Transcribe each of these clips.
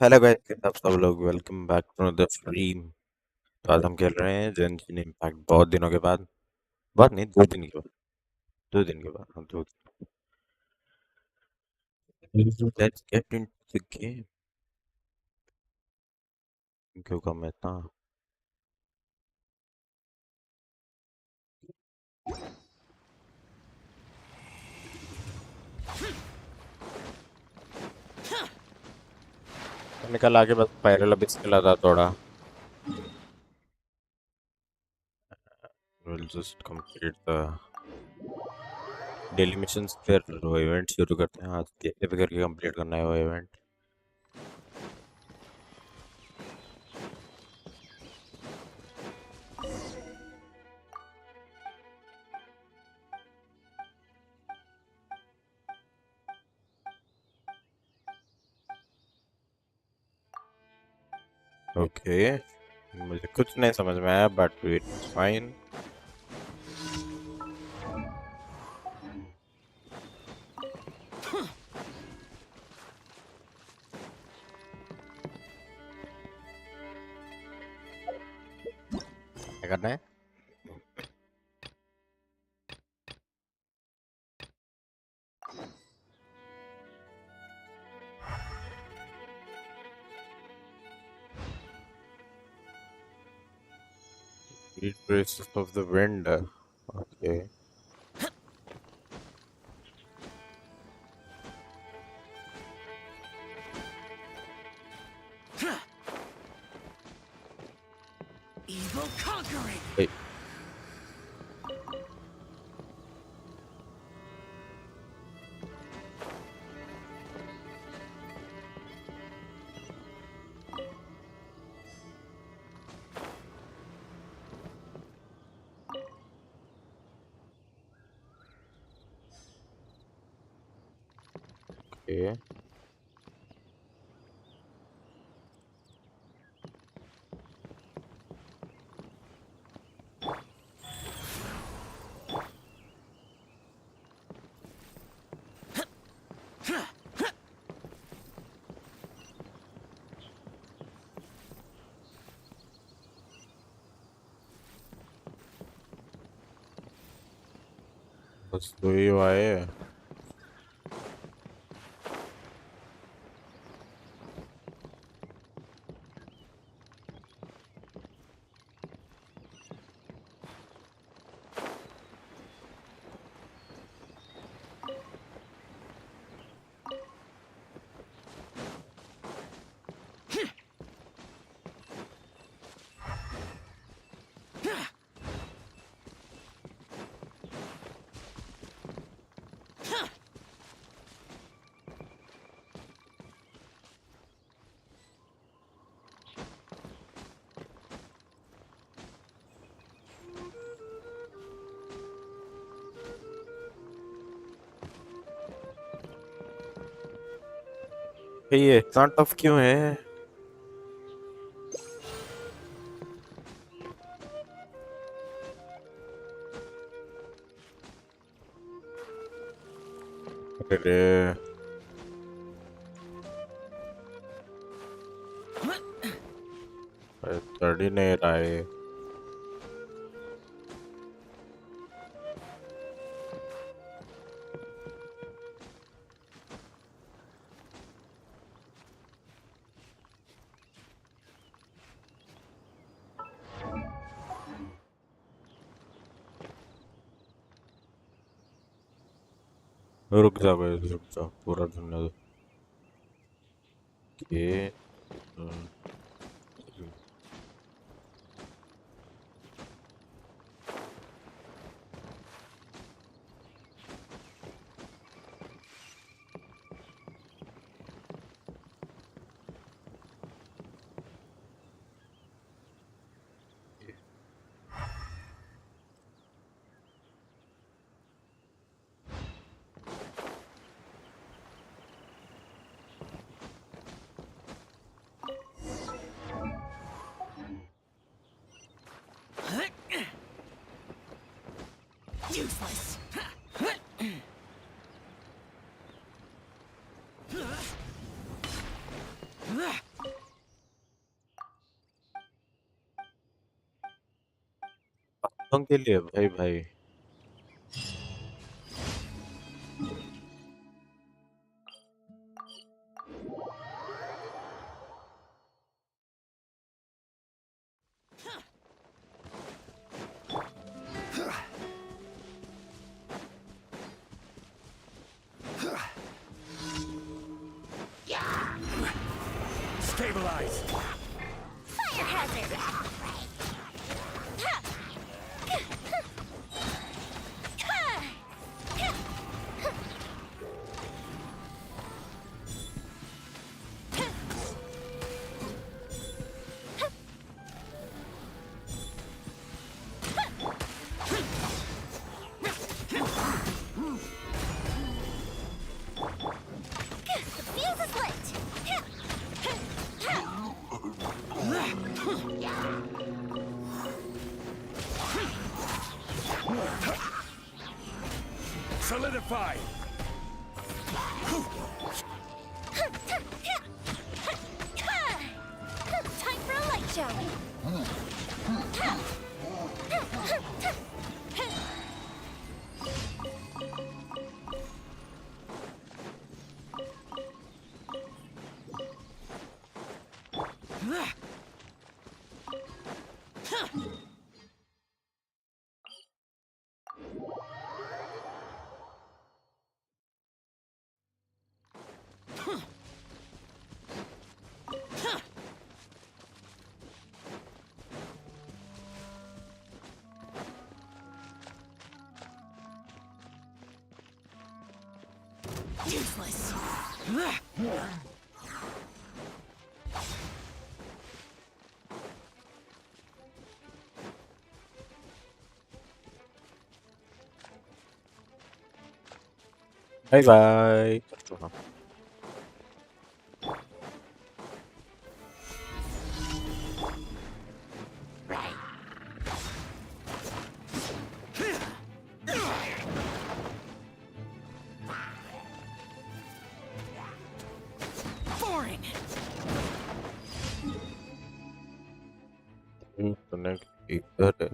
Hello guys, आप सब लोग welcome back to the stream. तो आज हम खेल रहे हैं जेनशिन इम्पैक्ट बहुत दिनों के बाद। बहुत नहीं, 2 दिन के बाद। 2 दिन के बाद हम 2 दिन। Let's get into the game. क्यों कम है इतना? निकल आके बस पैरल अबिस खेला था थोड़ा। Will just complete the daily missions, फिर वो इवेंट शुरू करते हैं। आज कैसे भी करके कंप्लीट करना है वो इवेंट। ओके, मुझे कुछ नहीं समझ में आया बट इट्स फाइन। क्या करना है? Read traces of the wind. Okay. Evil conquering. Wait. Okay. बस दो ही आए। ये इतना टफ क्यों है? अरे चढ़ ही नहीं रहा है। रुक जा भाई, रुक जा, पूरा सुनने दो। ये Useless. के लिए भाई भाई। Stabilize. Fire hazard. The fuse is lit. Solidify. Time for a light show. Useless. Bye bye. Boring. Connect इधर है।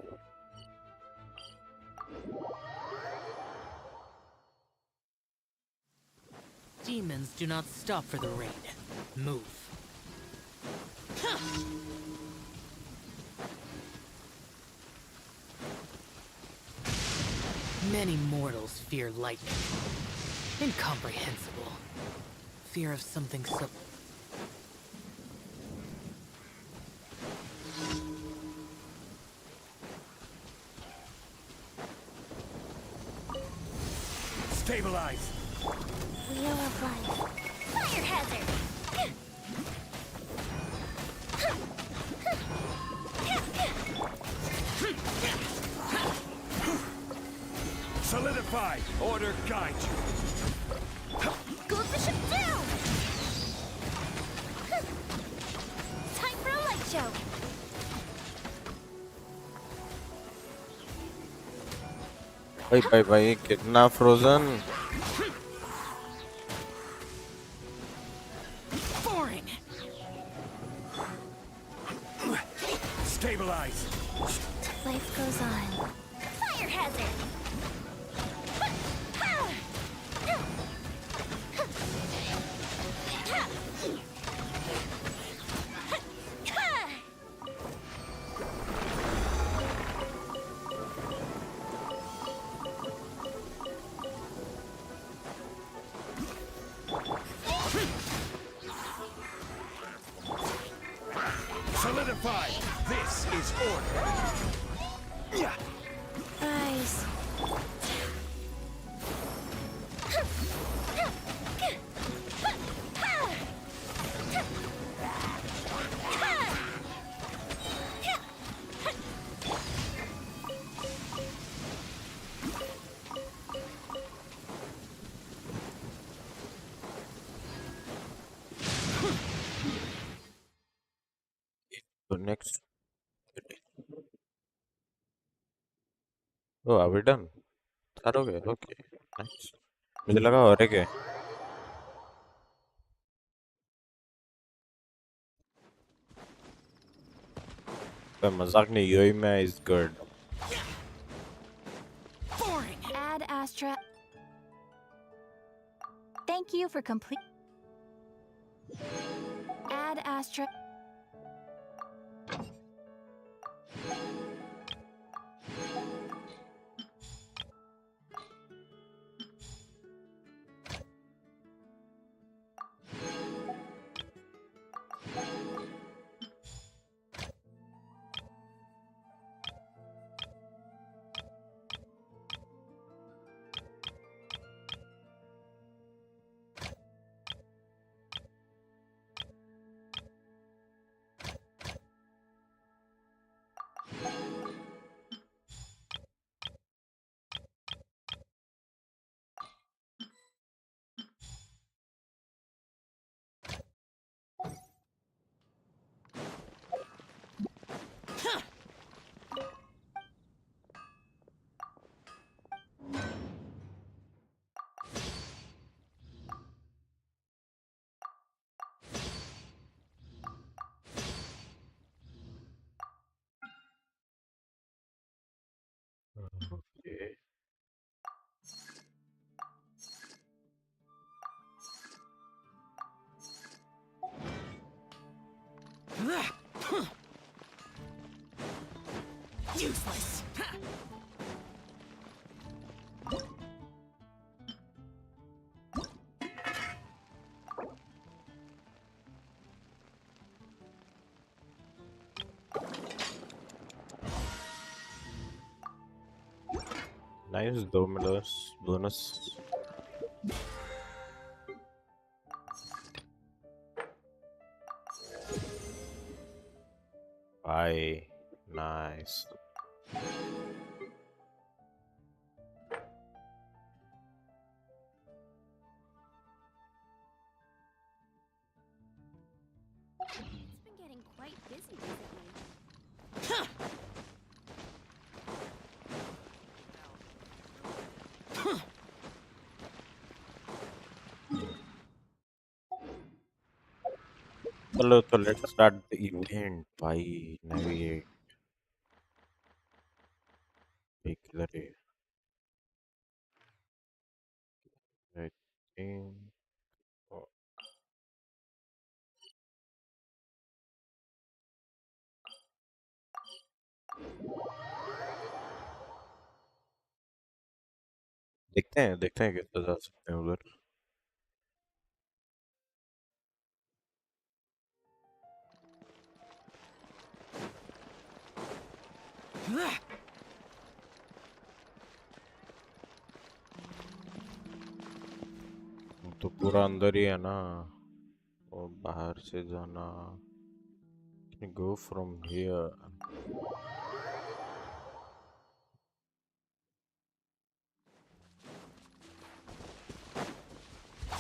Demons do not stop for the raid. Move. Many mortals fear lightning. Incomprehensible. Fear of something so... Stabilize. Wheel of life. Fire hazard. Solidify. Order guide you. Goes the ship down! Time for a light show. भाई भाई भाई कितना frozen. Boring. Stabilize. Life goes on. Fire hazard. Solidify. This is order. Yeah. Rise. तो next. Oh are we done? सारे हो गए? Okay nice. मुझे लगा और एक है। मजाक नहीं, यूएई में is good. Astra. Thank you for complete. Add Astra. Okay. Useless. Nice Dominus bonus. Bye. Nice. It's been getting quite busy recently. So let's start the event by navigate. किधर है? I think. Oh, देखते हैं कैसे जा सकते हैं उधर. तो पूरा अंदर ही है ना. और बाहर से जाना. Can you go from here?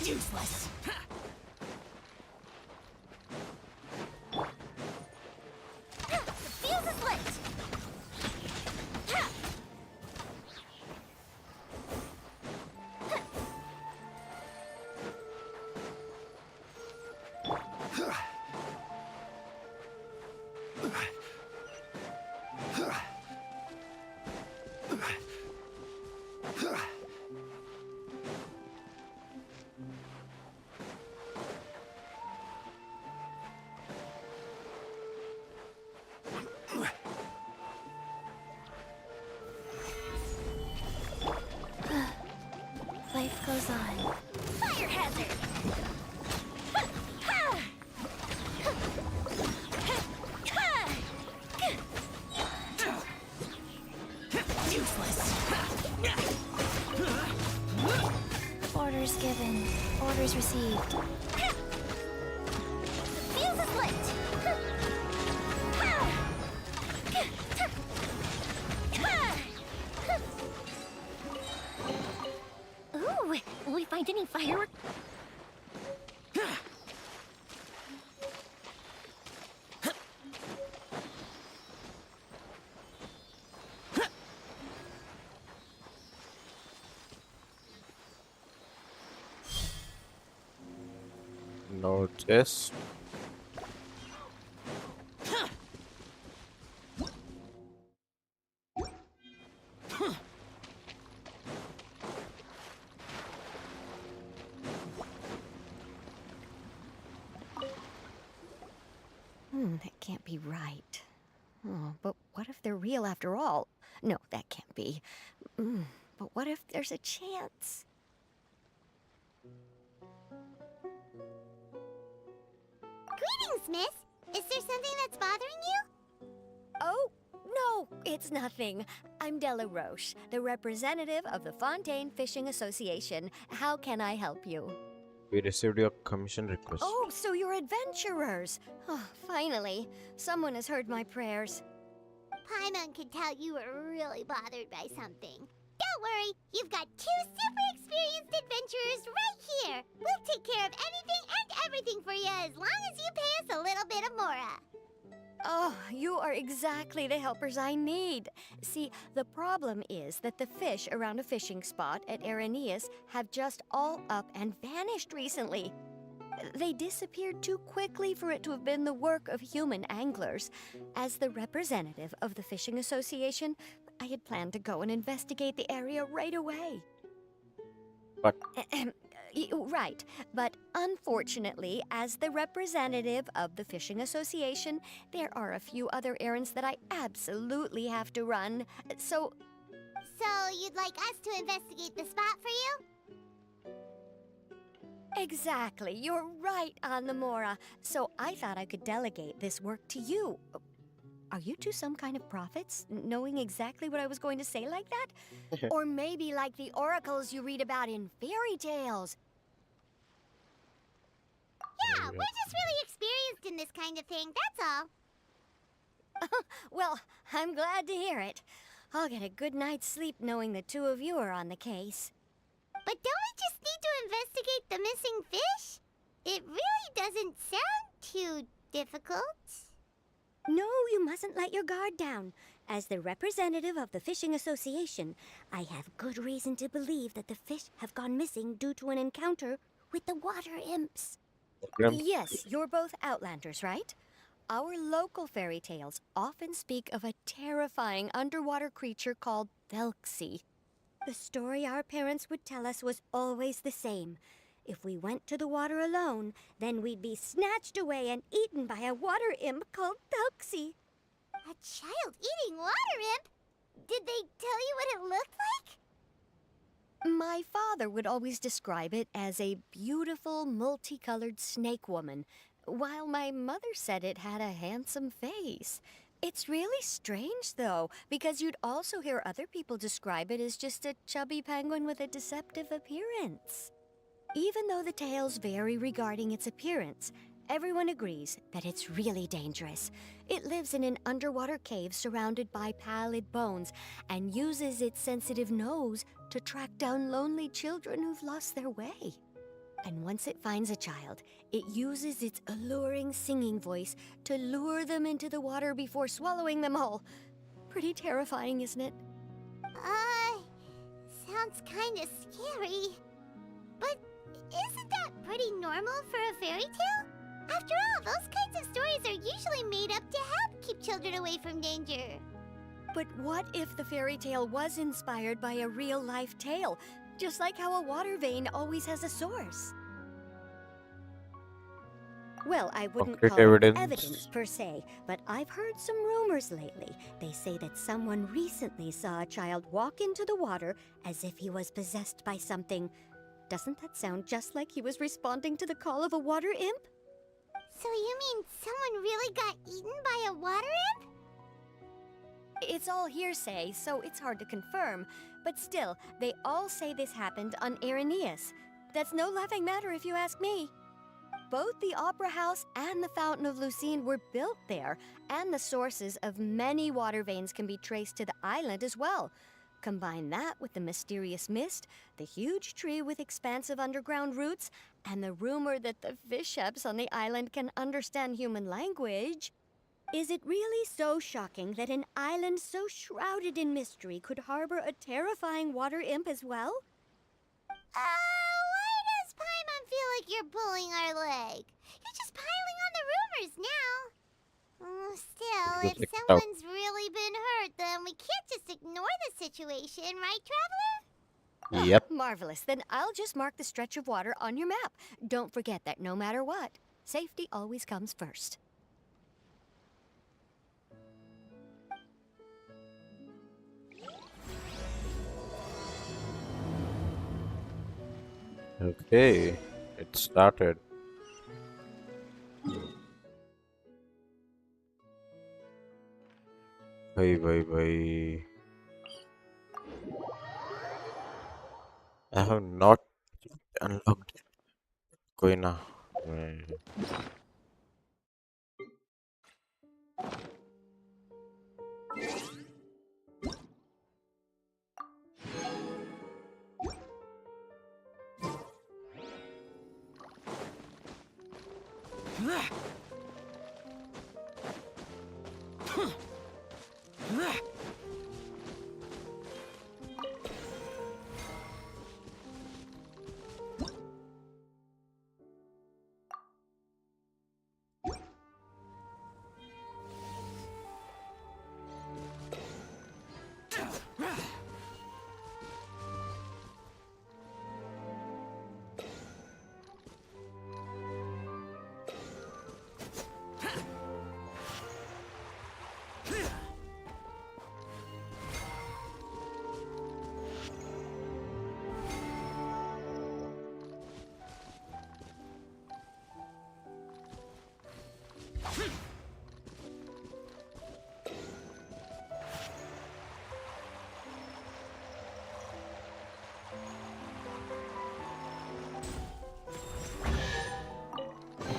Useless. The fuse is lit! Life goes on. Fire hazard! Useless. Orders given. Orders received. The fuse is lit! Ooh, will we find any fireworks? No chest. be right. Oh, but what if they're real after all? No, that can't be. But what if there's a chance? Greetings, miss. Is there something that's bothering you? Oh, no, it's nothing. I'm Della Roche, the representative of the Fontaine Fishing Association. How can I help you? We received your commission request. Oh, so you're adventurers. Oh, finally, someone has heard my prayers. Paimon could tell you were really bothered by something. Don't worry, you've got two super experienced adventurers right here. We'll take care of anything and everything for you as long as you pay us a little bit of mora. Oh, you are exactly the helpers I need. See, the problem is that the fish around a fishing spot at Araneus have just all up and vanished recently. They disappeared too quickly for it to have been the work of human anglers. As the representative of the Fishing Association, I had planned to go and investigate the area right away. But Right, but unfortunately, as the representative of the Fishing Association, there are a few other errands that I absolutely have to run. So you'd like us to investigate the spot for you? exactly, you're right on the Mora. So I thought I could delegate this work to you. Are you two some kind of prophets, knowing exactly what I was going to say like that? Or maybe like the oracles you read about in fairy tales? Yeah, we're just really experienced in this kind of thing, that's all. Well, I'm glad to hear it. I'll get a good night's sleep knowing the two of you are on the case. But don't we just need to investigate the missing fish? It really doesn't sound too difficult. No, you mustn't let your guard down. As the representative of the Fishing Association, I have good reason to believe that the fish have gone missing due to an encounter with the water imps. Yes, you're both Outlanders, right? Our local fairy tales often speak of a terrifying underwater creature called Thelxie. The story our parents would tell us was always the same. If we went to the water alone, then we'd be snatched away and eaten by a water imp called Thelxie. A child eating water imp? Did they tell you what it looked like? My father would always describe it as a beautiful, multicolored snake woman, while my mother said it had a handsome face. It's really strange, though, because you'd also hear other people describe it as just a chubby penguin with a deceptive appearance. Even though the tales vary regarding its appearance, everyone agrees that it's really dangerous. It lives in an underwater cave surrounded by pallid bones and uses its sensitive nose to track down lonely children who've lost their way. And once it finds a child, it uses its alluring singing voice to lure them into the water before swallowing them all. Pretty terrifying, isn't it? Sounds kinda scary. But isn't that pretty normal for a fairy tale? After all, those kinds of stories are usually made up to help keep children away from danger. But what if the fairy tale was inspired by a real-life tale, just like how a water vein always has a source? Well, I wouldn't Concrete call it evidence. evidence per se, but I've heard some rumors lately. They say that someone recently saw a child walk into the water as if he was possessed by something. Doesn't that sound just like he was responding to the call of a water imp? So you mean someone really got eaten by a water imp? It's all hearsay, so it's hard to confirm. But still, they all say this happened on Araneus. That's no laughing matter if you ask me. Both the Opera House and the Fountain of Lucine were built there, and the sources of many water veins can be traced to the island as well. Combine that with the mysterious mist, the huge tree with expansive underground roots, and the rumor that the fish-eps on the island can understand human language. Is it really so shocking that an island so shrouded in mystery could harbor a terrifying water imp as well? Why does Paimon feel like you're pulling our leg? You're just piling on the rumors now. Still, if Just out. someone's really been hurt, then we can't just ignore the situation, right, Traveler? Yep. Marvelous. Then I'll just mark the stretch of water on your map. Don't forget that no matter what, safety always comes first. Okay, it started. Bhai. I have not unlocked it. कोई ना मैं-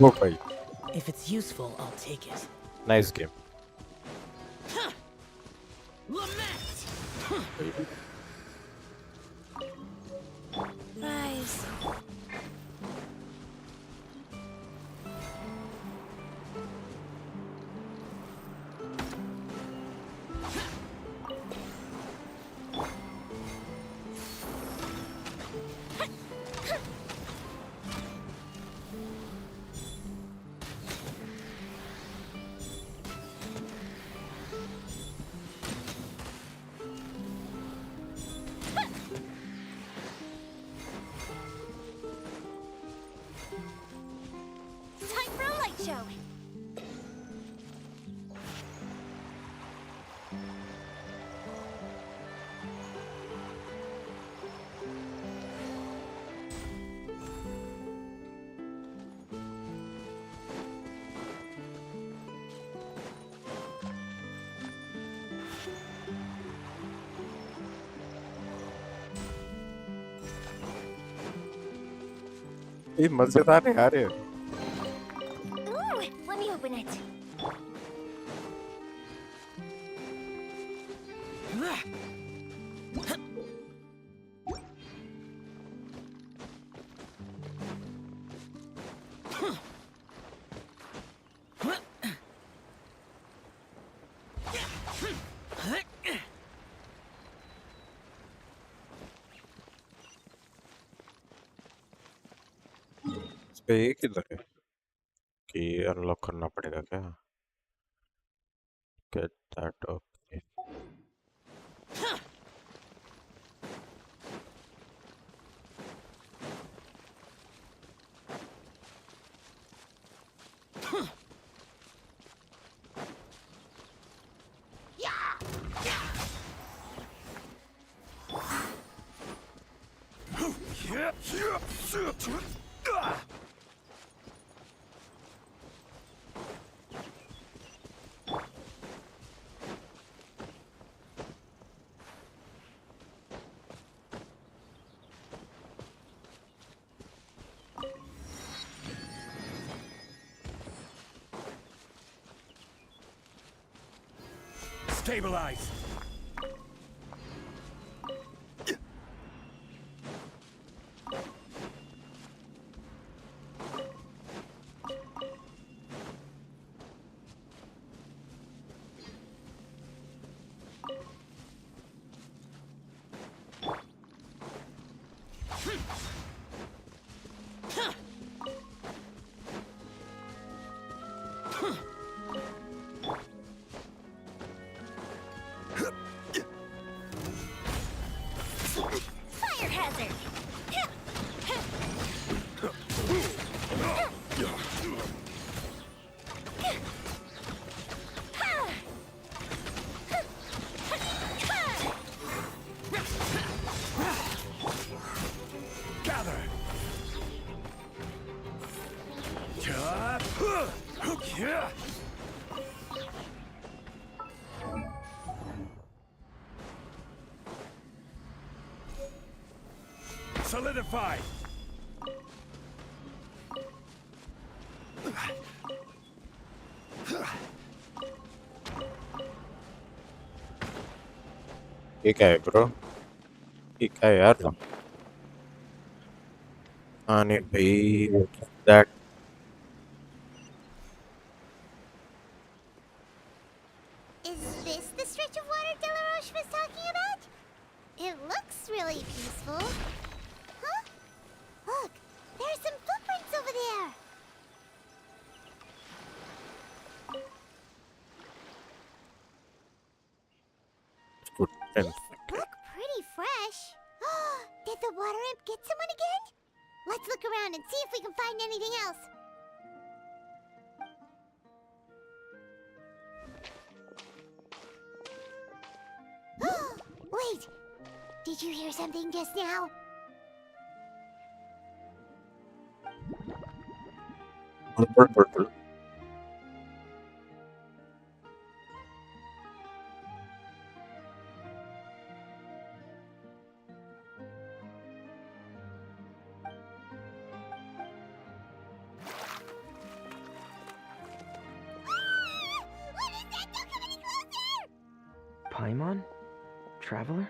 Oh भाई, If it's useful, I'll take it. nice game. Lament! Rise. Time for a light show. ये मजेदार है यार ये। Ooh, let me open it. इस पे ये किधर है कि अनलॉक करना पड़ेगा क्या? Get that okay. Stabilize. Solidified! ये क्या है ब्रो? ये क्या है यार? आने भाई that Is this the stretch of water Delaroche was talking about? It looks really peaceful. Huh? Look, there are some footprints over there. footprint. These look pretty fresh. Did the water imp get someone again? Let's look around and see if we can find anything else. Wait, did you hear something just now? Portal. What is that? Don't come any closer! Paimon? Traveler?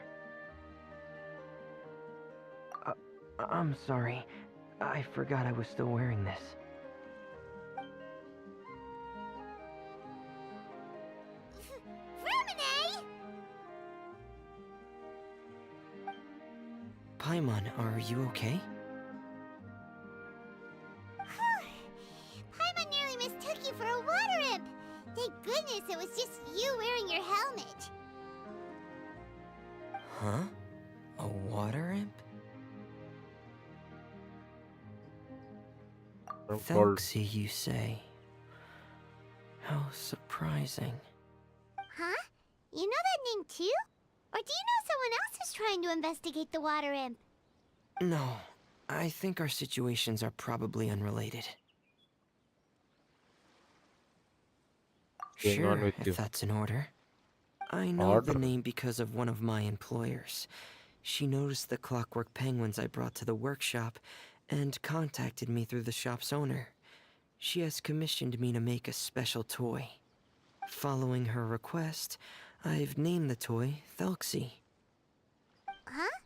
I'm sorry. I forgot I was still wearing this. Vermine! Paimon, are you okay? Paimon nearly mistook you for a water imp. Thank goodness it was just you wearing your helmet. Huh? A water imp? Called Thelxie, you say? How surprising. Huh? You know that name too? Or do you know someone else is trying to investigate the water imp? No, I think our situations are probably unrelated. going on Sure, with if you. that's in order. I know the Order. name because of one of my employers. She noticed the clockwork penguins I brought to the workshop and contacted me through the shop's owner. She has commissioned me to make a special toy. Following her request, I've named the toy Thelxie. Huh?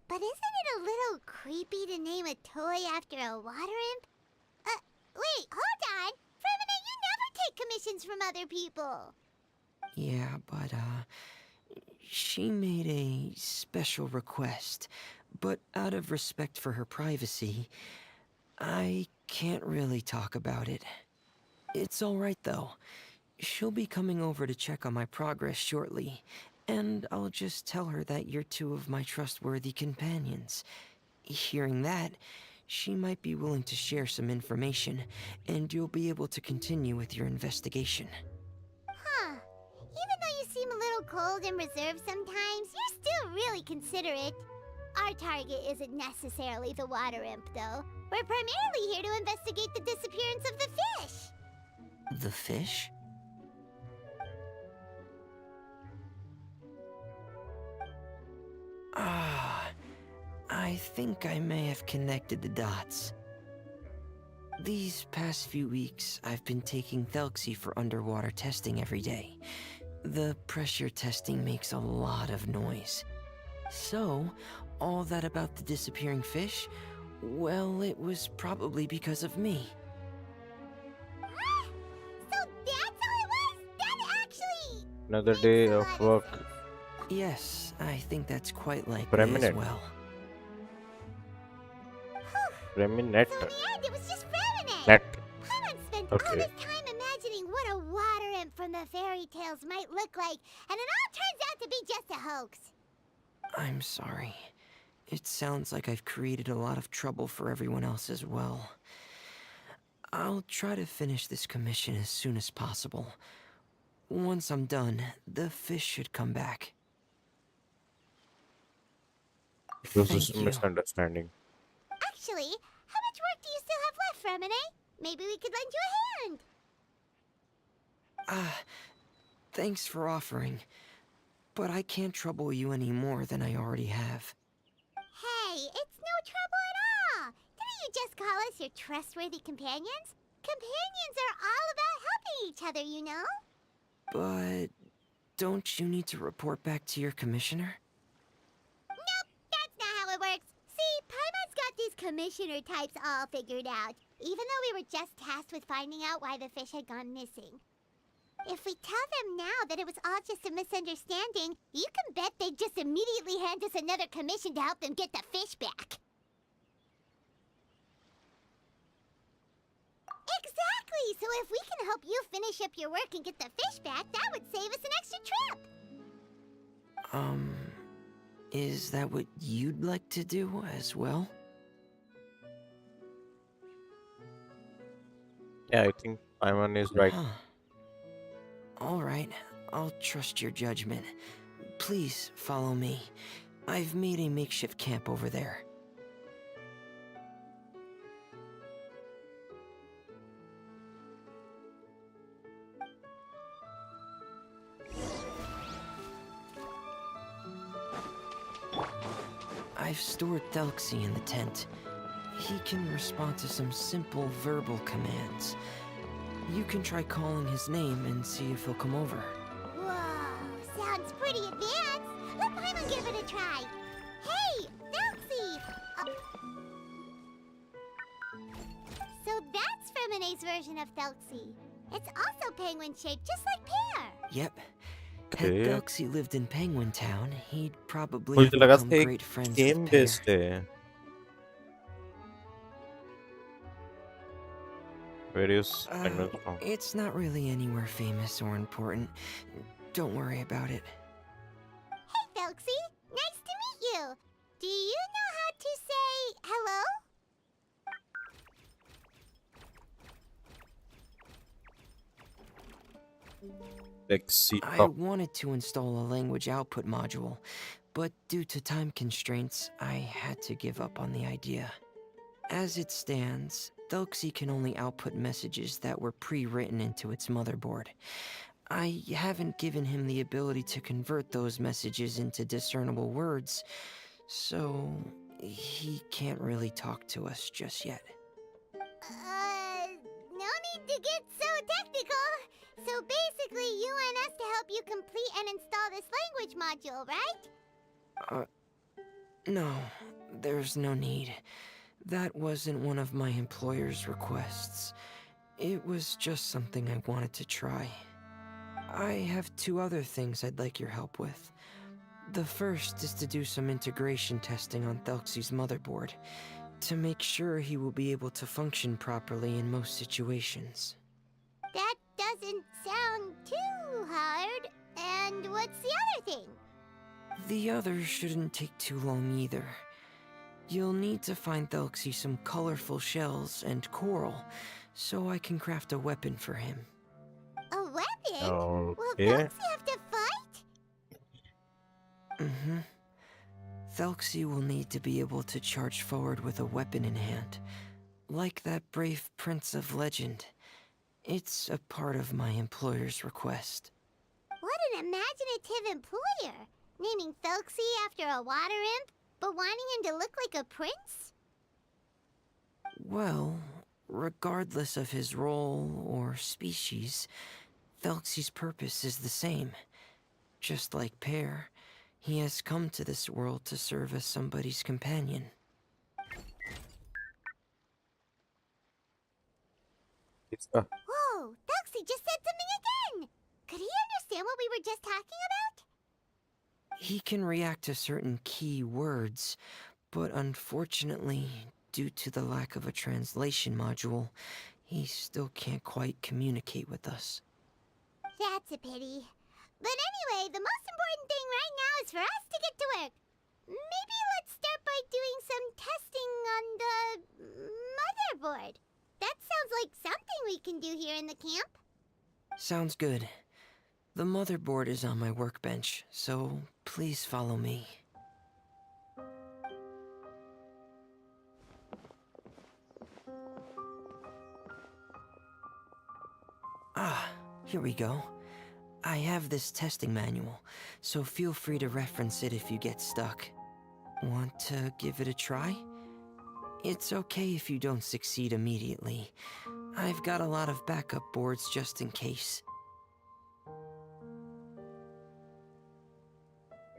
But isn't it a little creepy to name a toy after a water imp? Wait, hold on! Vermine, you never take commissions from other people! Yeah, but, she made a special request, but out of respect for her privacy, I can't really talk about it. It's alright though. She'll be coming over to check on my progress shortly, and I'll just tell her that you're two of my trustworthy companions. Hearing that, she might be willing to share some information, and you'll be able to continue with your investigation. Huh. Even though you seem a little cold and reserved sometimes, you're still really considerate. Our target isn't necessarily the water imp, though. We're primarily here to investigate the disappearance of the fish. The fish? Ah, I think I may have connected the dots. These past few weeks, I've been taking Thelxie for underwater testing every day. The pressure testing makes a lot of noise. So, all that about the disappearing fish? Well, it was probably because of me. So that's all it was? That actually... Another makes day a of lot work. sense. Yes, I think that's quite likely as Preeminent. well. Preeminent. So in the end, it was just Vermine. Net. Paimon spent all Okay. this time imagining what a water imp from the fairy tales might look like, and it all turns out to be just a hoax. I'm sorry. It sounds like I've created a lot of trouble for everyone else as well. I'll try to finish this commission as soon as possible. Once I'm done, the fish should come back. It was Thank just a you. misunderstanding. Actually, how much work do you still have left, Vermine? Maybe we could lend you a hand. Thanks for offering. But I can't trouble you any more than I already have. Hey, it's no just call us your trustworthy companions? Companions are all about helping each other, you know? But don't you need to report back to your commissioner? Nope, that's not how it works. See, Paimon's got these commissioner types all figured out, even though we were just tasked with finding out why the fish had gone missing. If we tell them now that it was all just a misunderstanding, you can bet they'd just immediately hand us another commission to help them get the fish back. Exactly! So if we can help you finish up your work and get the fish back, that would save us an extra trip! Is that what you'd like to do as well? Yeah, I think Simon is right. Huh. Alright, I'll trust your judgment. Please follow me. I've made a makeshift camp over there. I've stored Thelxie in the tent. He can respond to some simple verbal commands. You can try calling his name and see if he'll come over. Whoa, sounds pretty advanced. Let Paimon give it a try. Hey, Thelxie! So that's Fremone's version of Thelxie. It's also penguin-shaped, just like Pear. Yep. Had Okay. Thelxie lived in Penguin Town, he'd probably मुझे have लगा become था एक great friends game with Pear. Based है. Various penguins from. It's not really anywhere famous or important. Don't worry about it. Hey, Thelxie. Nice to meet you. Do you know how to say hello? Lexi I Talk. wanted to install a language output module, but due to time constraints, I had to give up on the idea. As it stands, Thelxie can only output messages that were pre-written into its motherboard. I haven't given him the ability to convert those messages into discernible words, so he can't really talk to us just yet. No need to get so technical. So basically, you want us to help you complete and install this language module, right? No, there's no need. That wasn't one of my employer's requests. It was just something I wanted to try. I have 2 other things I'd like your help with. The first is to do some integration testing on Thelxie's motherboard, to make sure he will be able to function properly in most situations. That doesn't sound too hard. And what's the other thing? The other shouldn't take too long either. You'll need to find Thelxie some colorful shells and coral, so I can craft a weapon for him. A weapon? Will Okay. Thelxie have to fight? Mm-hmm. Thelxie will need to be able to charge forward with a weapon in hand, like that brave prince of legend. It's a part of my employer's request. What an imaginative employer! Naming Thelxie after a water imp, but wanting him to look like a prince? Well, regardless of his role or species, Thelxie's purpose is the same. Just like Pear, he has come to this world to serve as somebody's companion. It's Whoa, Thelxie just said something again! Could he understand what we were just talking about? He can react to certain key words, but unfortunately, due to the lack of a translation module, he still can't quite communicate with us. That's a pity. But anyway, the most important thing right now is for us to get to work. Maybe let's start by doing some testing on the motherboard. That sounds like something we can do here in the camp. Sounds good. The motherboard is on my workbench, so please follow me. Ah, here we go. I have this testing manual, so feel free to reference it if you get stuck. Want to give it a try? It's okay if you don't succeed immediately. I've got a lot of backup boards just in case.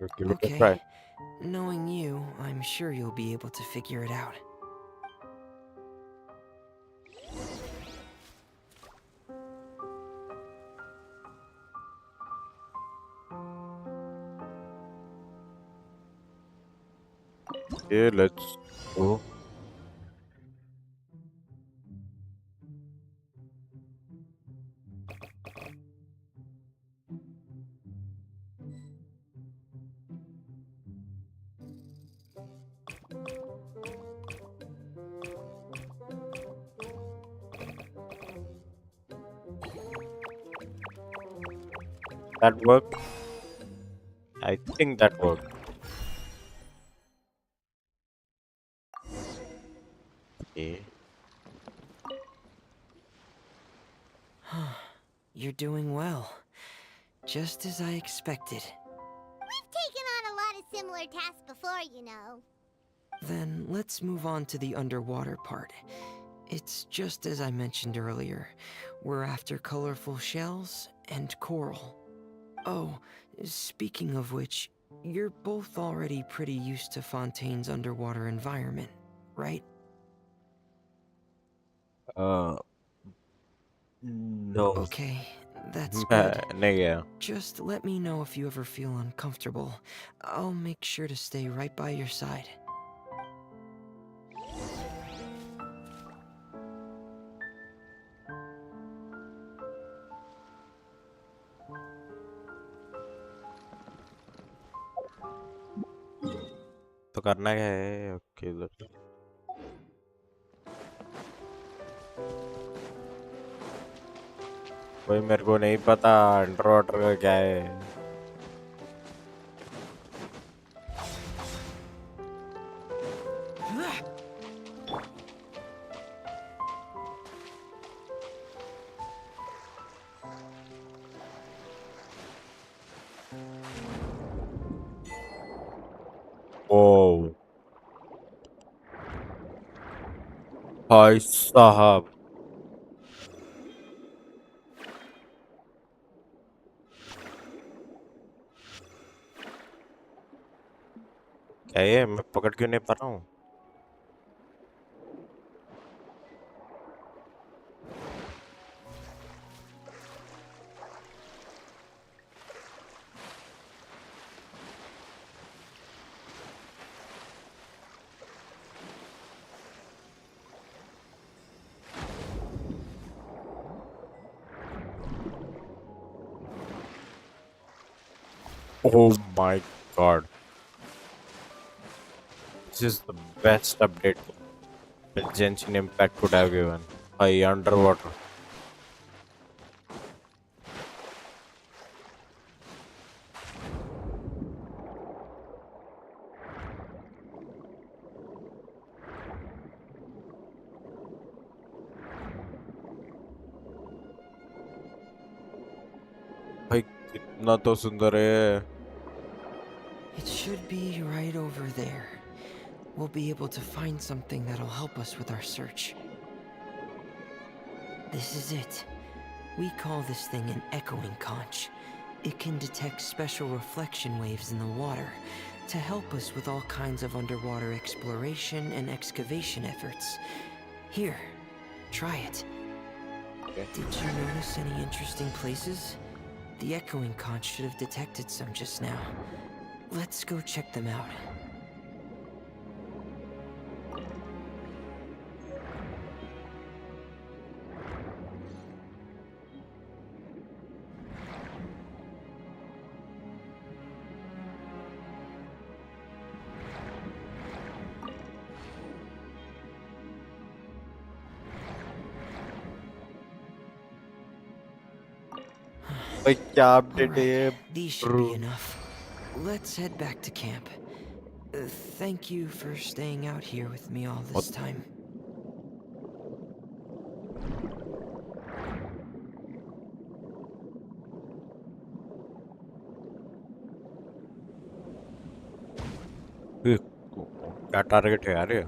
You give it a Okay. try. Knowing you, I'm sure you'll be able to figure it out. Okay, let's go. That worked. I think that worked. Okay. You're doing well. Just as I expected. We've taken on a lot of similar tasks before, you know. Then let's move on to the underwater part. It's just as I mentioned earlier. We're after colorful shells and coral. Oh, speaking of which, you're both already pretty used to Fontaine's underwater environment, right? Uh, no. Okay, that's good. नहीं गया. Just let me know if you ever feel uncomfortable. I'll make sure to stay right by your side. तो करना क्या है? Okay, कोई मेरे को नहीं पता अंडर वाटर का क्या है. ओ भाई साहब. क्या ये मैं पकड़ क्यों नहीं पा रहा हूँ? Oh my god. This is the best update that Genshin Impact could have given. By underwater. भाई कितना तो सुंदर है. It should be right over there. We'll be able to find something that'll help us with our search. This is it. We call this thing an echoing conch. It can detect special reflection waves in the water to help us with all kinds of underwater exploration and excavation efforts. Here, try it. Okay. Did you notice any interesting places? The echoing conch should have detected some just now. Let's go check them out. भाई क्या update है ये? Alright, these should be enough. Let's head back to camp. Thank you for staying out here with me all this time. क्या target है यार ये?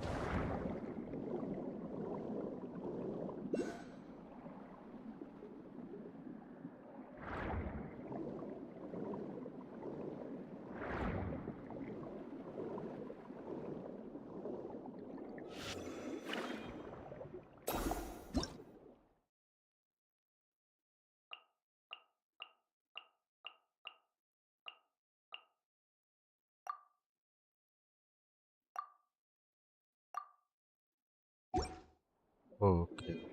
Okay.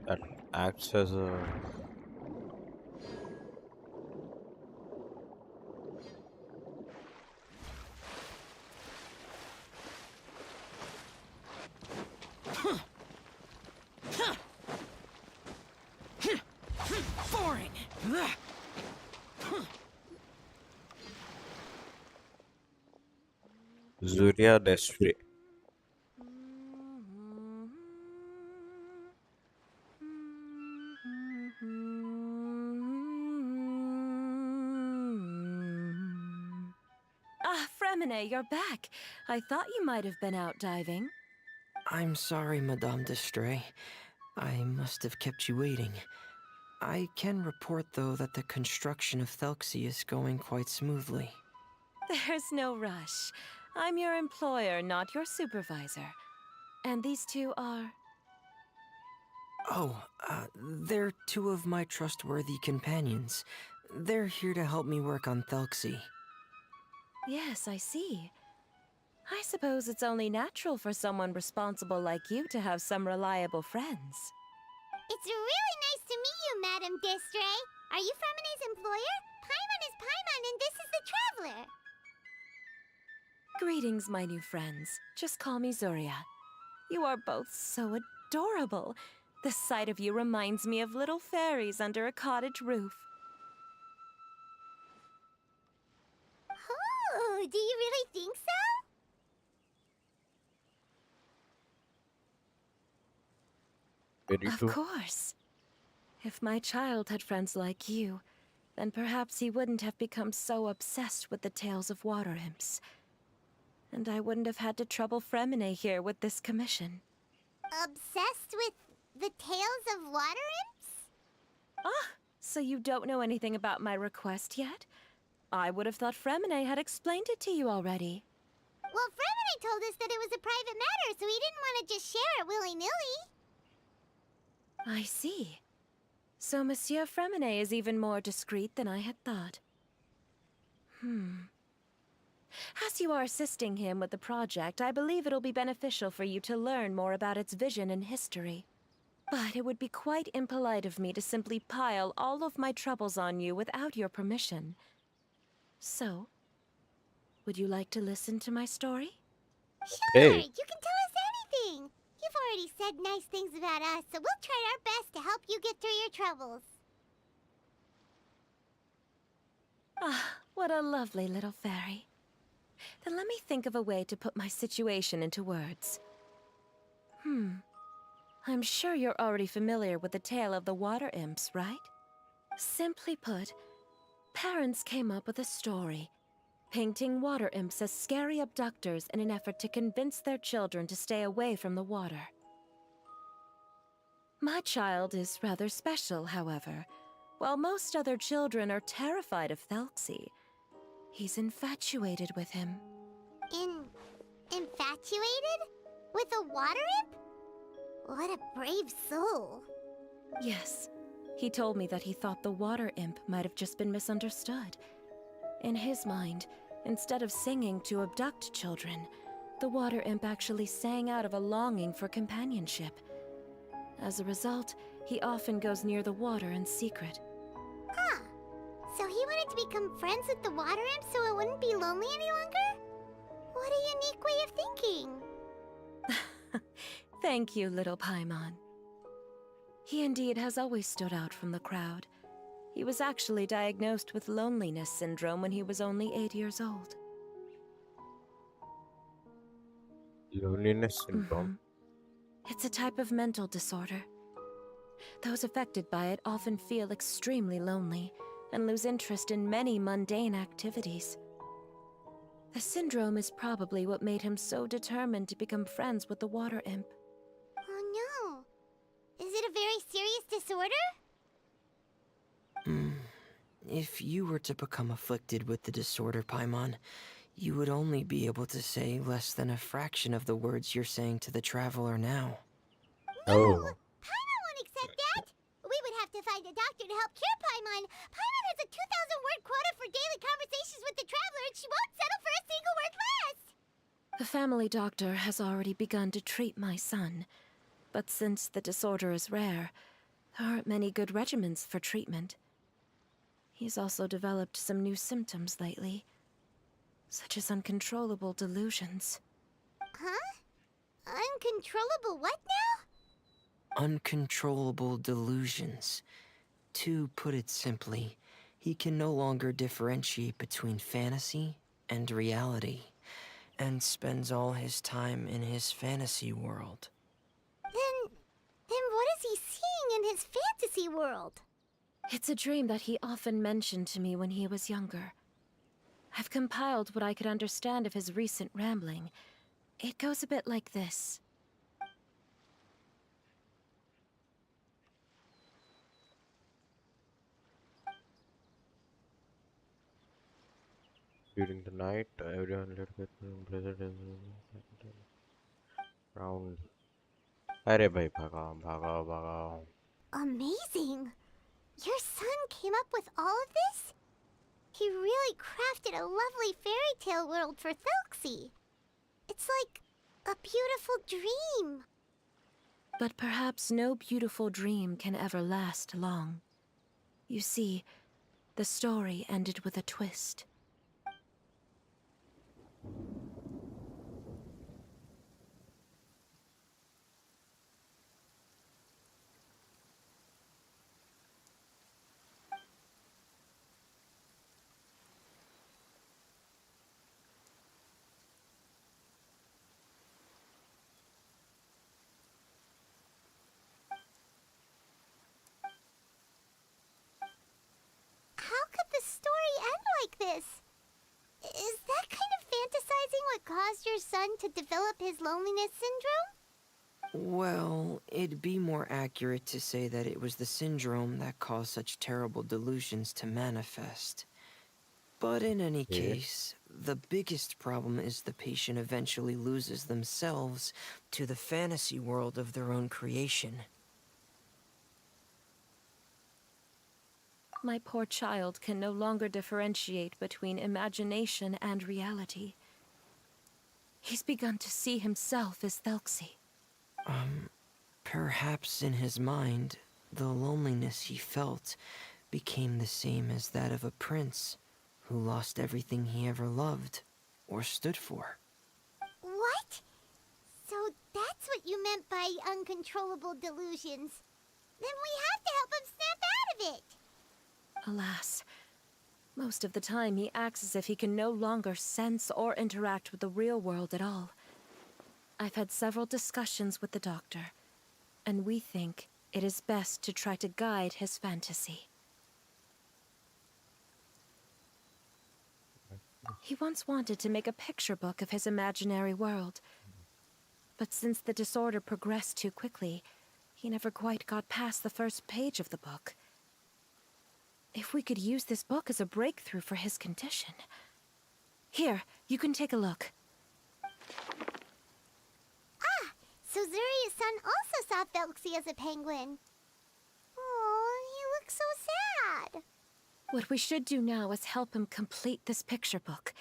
That acts as a. Boring! Zuria Destre. Ah, Fremine, you're back. I thought you might have been out diving. I'm sorry, Madame Destray. I must have kept you waiting. I can report, though, that the construction of Thelxie is going quite smoothly. There's no rush. I'm your employer, not your supervisor. And these two are... Oh, they're two of my trustworthy companions. They're here to help me work on Thelxie. Yes, I see. I suppose it's only natural for someone responsible like you to have some reliable friends. It's really nice to meet you, Madame Destray. Are you Fremine's employer? Paimon is Paimon, and this is the Traveler. Greetings, my new friends. Just call me Zuria. You are both so adorable. The sight of you reminds me of little fairies under a cottage roof. Oh, do you really think so? Very Of true. course. If my child had friends like you, then perhaps he wouldn't have become so obsessed with the tales of water imps. And I wouldn't have had to trouble Fremine here with this commission. Obsessed with the tales of water imps? Ah, so you don't know anything about my request yet? I would have thought Fremine had explained it to you already. Well, Fremine told us that it was a private matter, so he didn't want to just share it willy-nilly. I see. So Monsieur Fremine is even more discreet than I had thought. As you are assisting him with the project, I believe it'll be beneficial for you to learn more about its vision and history. But it would be quite impolite of me to simply pile all of my troubles on you without your permission. So, would you like to listen to my story? Sure, Okay. you can tell us anything. You've already said nice things about us, so we'll try our best to help you get through your troubles. Ah, what a lovely little fairy. Then let me think of a way to put my situation into words. I'm sure you're already familiar with the tale of the water imps, right? Simply put, parents came up with a story, painting water imps as scary abductors in an effort to convince their children to stay away from the water. My child is rather special, however. While most other children are terrified of Thelxie, he's infatuated with him. Infatuated? With a water imp? What a brave soul. Yes, he told me that he thought the water imp might have just been misunderstood. In his mind, instead of singing to abduct children, the water imp actually sang out of a longing for companionship. As a result, he often goes near the water in secret. Huh. So he wanted to become friends with the water imp so it wouldn't be lonely any longer? What a unique way of thinking. Thank you, little Paimon. He indeed has always stood out from the crowd. He was actually diagnosed with loneliness syndrome when he was only 8 years old. Loneliness syndrome. It's a type of mental disorder. Those affected by it often feel extremely lonely and lose interest in many mundane activities. The syndrome is probably what made him so determined to become friends with the water imp. Oh no. Is it a very serious disorder? If you were to become afflicted with the disorder, Paimon, you would only be able to say less than a fraction of the words you're saying to the Traveler now. No! Oh. Paimon won't accept that! We would have to find a doctor to help cure Paimon. Paimon has a 2,000-word quota for daily conversations with the Traveler, and she won't settle for a single word less! The family doctor has already begun to treat my son, But since the disorder is rare, there aren't many good regimens for treatment. He's also developed some new symptoms lately, such as uncontrollable delusions. Huh? Uncontrollable what now? Uncontrollable delusions. To put it simply, he can no longer differentiate between fantasy and reality, and spends all his time in his fantasy world. Then what is he seeing in his fantasy world? It's a dream that he often mentioned to me when he was younger. I've compiled what I could understand of his recent rambling. It goes a bit like this. During the night, everyone little bit blizzard is round. अरे भाई भगाओ भगाओ भगाओ. Amazing! Your son came up with all of this? He really crafted a lovely fairy tale world for Thelxie. It's like a beautiful dream. But perhaps no beautiful dream can ever last long. You see, the story ended with a twist. How could the story end like this? Is that kind of fantasizing what caused your son to develop his loneliness syndrome? Well, it'd be more accurate to say that it was the syndrome that caused such terrible delusions to manifest. But in any Yeah. case, the biggest problem is the patient eventually loses themselves to the fantasy world of their own creation. My poor child can no longer differentiate between imagination and reality. He's begun to see himself as Thelxie. Perhaps in his mind, the loneliness he felt became the same as that of a prince who lost everything he ever loved or stood for. What? So that's what you meant by uncontrollable delusions. Then we have to help him snap out of it. Alas, most of the time he acts as if he can no longer sense or interact with the real world at all. I've had several discussions with the doctor, and we think it is best to try to guide his fantasy. He once wanted to make a picture book of his imaginary world, but since the disorder progressed too quickly, he never quite got past the first page of the book. If we could use this book as a breakthrough for his condition. Here, you can take a look. So Zuri's son also saw Thelxie as a penguin. Oh, he looks so sad. What we should do now is help him complete this picture book.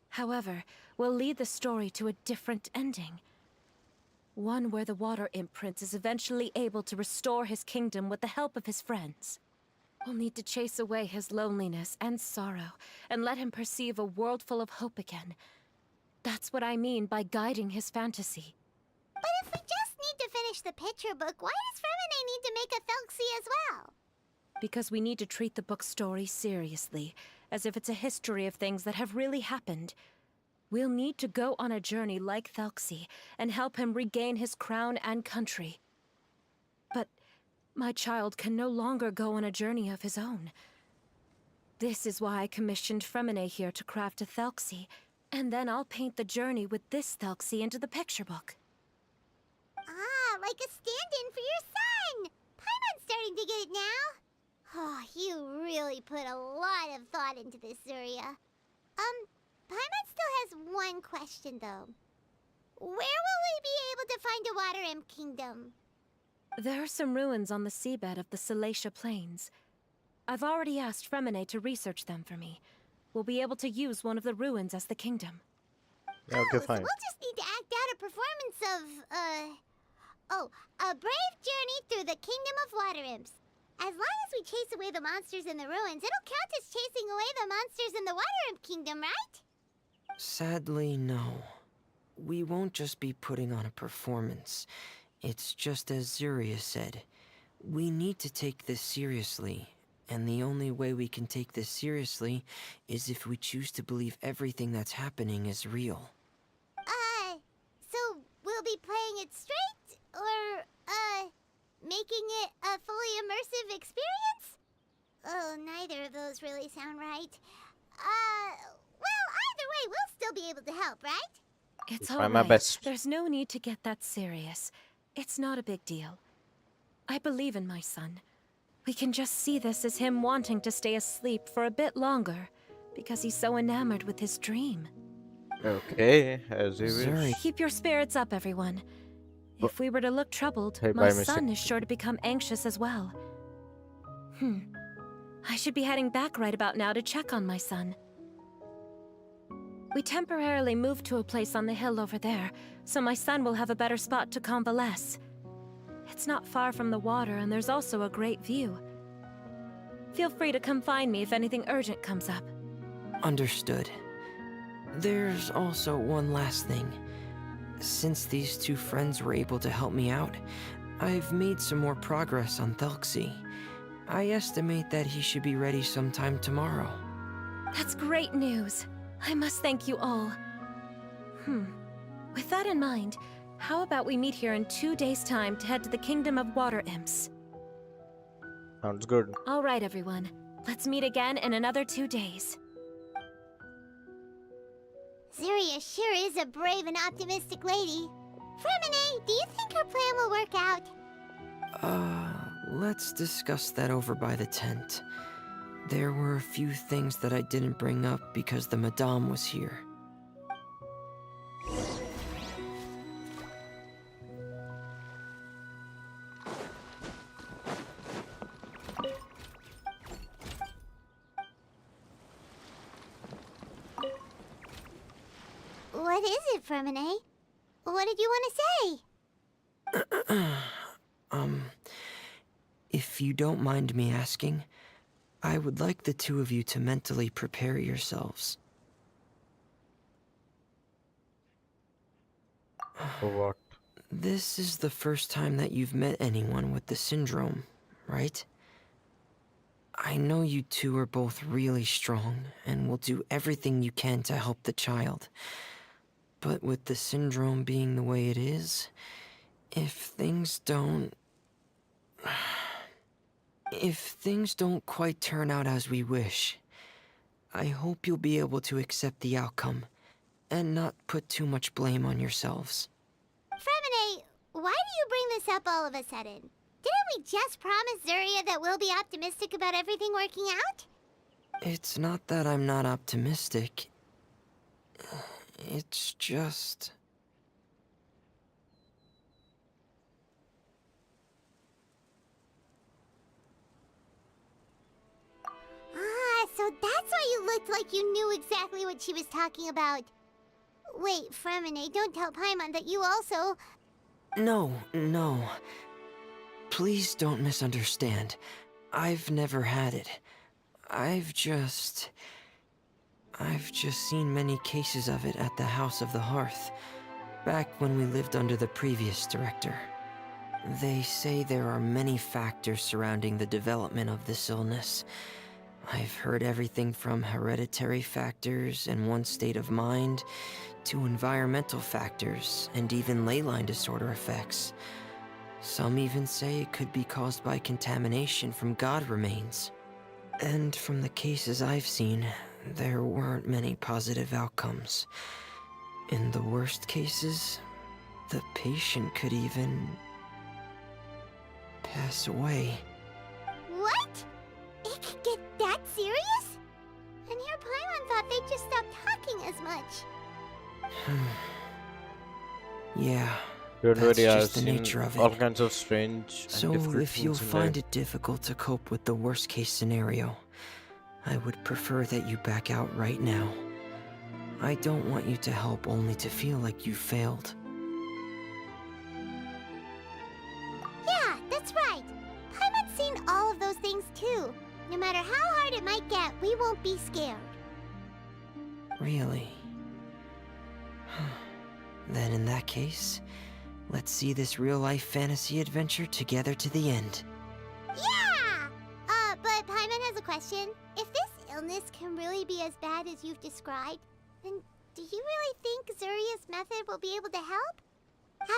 However, we'll lead the story to a different ending. One where the Water Imp Prince is eventually able to restore his kingdom with the help of his friends. We'll need to chase away his loneliness and sorrow, and let him perceive a world full of hope again. That's what I mean by guiding his fantasy. But if we just need to finish the picture book, why does Fremine need to make a Thelxie as well? Because we need to treat the book's story seriously, as if it's a history of things that have really happened. We'll need to go on a journey like Thelxie, and help him regain his crown and country. But my child can no longer go on a journey of his own. This is why I commissioned Fremine here to craft a Thelxie, and then I'll paint the journey with this Thelxie into the picture book. Ah, like a stand-in for your son! Paimon's starting to get it now. Oh, you really put a lot of thought into this, Zuria. Paimon still has one question, though. Where will we be able to find a Water Imp Kingdom? There are some ruins on the seabed of the Salacia Plains. I've already asked Fremine to research them for me. We'll be able to use one of the ruins as the kingdom. Yeah, okay, So fine. we'll just need to act out a performance of, a brave journey through the kingdom of water imps. As long as we chase away the monsters in the ruins, it'll count as chasing away the monsters in the water imp kingdom, right? Sadly, no. We won't just be putting on a performance. It's just as Zuria said. We need to take this seriously. And the only way we can take this seriously is if we choose to believe everything that's happening is real. So we'll be playing it straight? Or, making it a fully immersive experience? Oh, neither of those really sound right. Well, either way, we'll still be able to help, right? It's Try all my right. best. There's no need to get that serious. It's not a big deal. I believe in my son. We can just see this as him wanting to stay asleep for a bit longer, because he's so enamored with his dream. Okay, as you Zuri. wish. Keep your spirits up, everyone. If we were to look troubled, Hey, my bye, Mr. son is sure to become anxious as well. I should be heading back right about now to check on my son. We temporarily moved to a place on the hill over there, so my son will have a better spot to convalesce. It's not far from the water, and there's also a great view. Feel free to come find me if anything urgent comes up. Understood. There's also one last thing. Since these two friends were able to help me out, I've made some more progress on Thelxie. I estimate that he should be ready sometime tomorrow. That's great news. I must thank you all. With that in mind, how about we meet here in 2 days' time to head to the Kingdom of Water Imps? Sounds good. All right, everyone. Let's meet again in another 2 days. Zuria sure is a brave and optimistic lady. Fremine, do you think her plan will work out? Let's discuss that over by the tent. There were a few things that I didn't bring up because the Madame was here. What is it, Fremine? What did you want to say? If you don't mind me asking, I would like the two of you to mentally prepare yourselves. For what? This is the first time that you've met anyone with the syndrome, right? I know you two are both really strong and will do everything you can to help the child. But with the syndrome being the way it is, if things don't quite turn out as we wish, I hope you'll be able to accept the outcome and not put too much blame on yourselves. Fremine, why do you bring this up all of a sudden? Didn't we just promise Zuria that we'll be optimistic about everything working out? It's not that I'm not optimistic. It's just... So that's why you looked like you knew exactly what she was talking about. Wait, Fremine, don't tell Paimon that you also... No. Please don't misunderstand. I've never had it. I've just seen many cases of it at the House of the Hearth, back when we lived under the previous director. They say there are many factors surrounding the development of this illness. I've heard everything from hereditary factors and one's state of mind, to environmental factors, and even ley line disorder effects. Some even say it could be caused by contamination from god remains. And from the cases I've seen, there weren't many positive outcomes. In the worst cases, the patient could even pass away. What? It could get that serious? And here Paimon thought they'd just stop talking as much. Yeah, Don't that's worry, I've just the seen nature of all it. kinds of strange and So difficult if you'll things in find life. it difficult to cope with the worst case scenario, I would prefer that you back out right now. I don't want you to help only to feel like you failed. Don't be scared. Really? Then in that case, let's see this real-life fantasy adventure together to the end. Yeah! But Paimon has a question. If this illness can really be as bad as you've described, then do you really think Zuria's method will be able to help?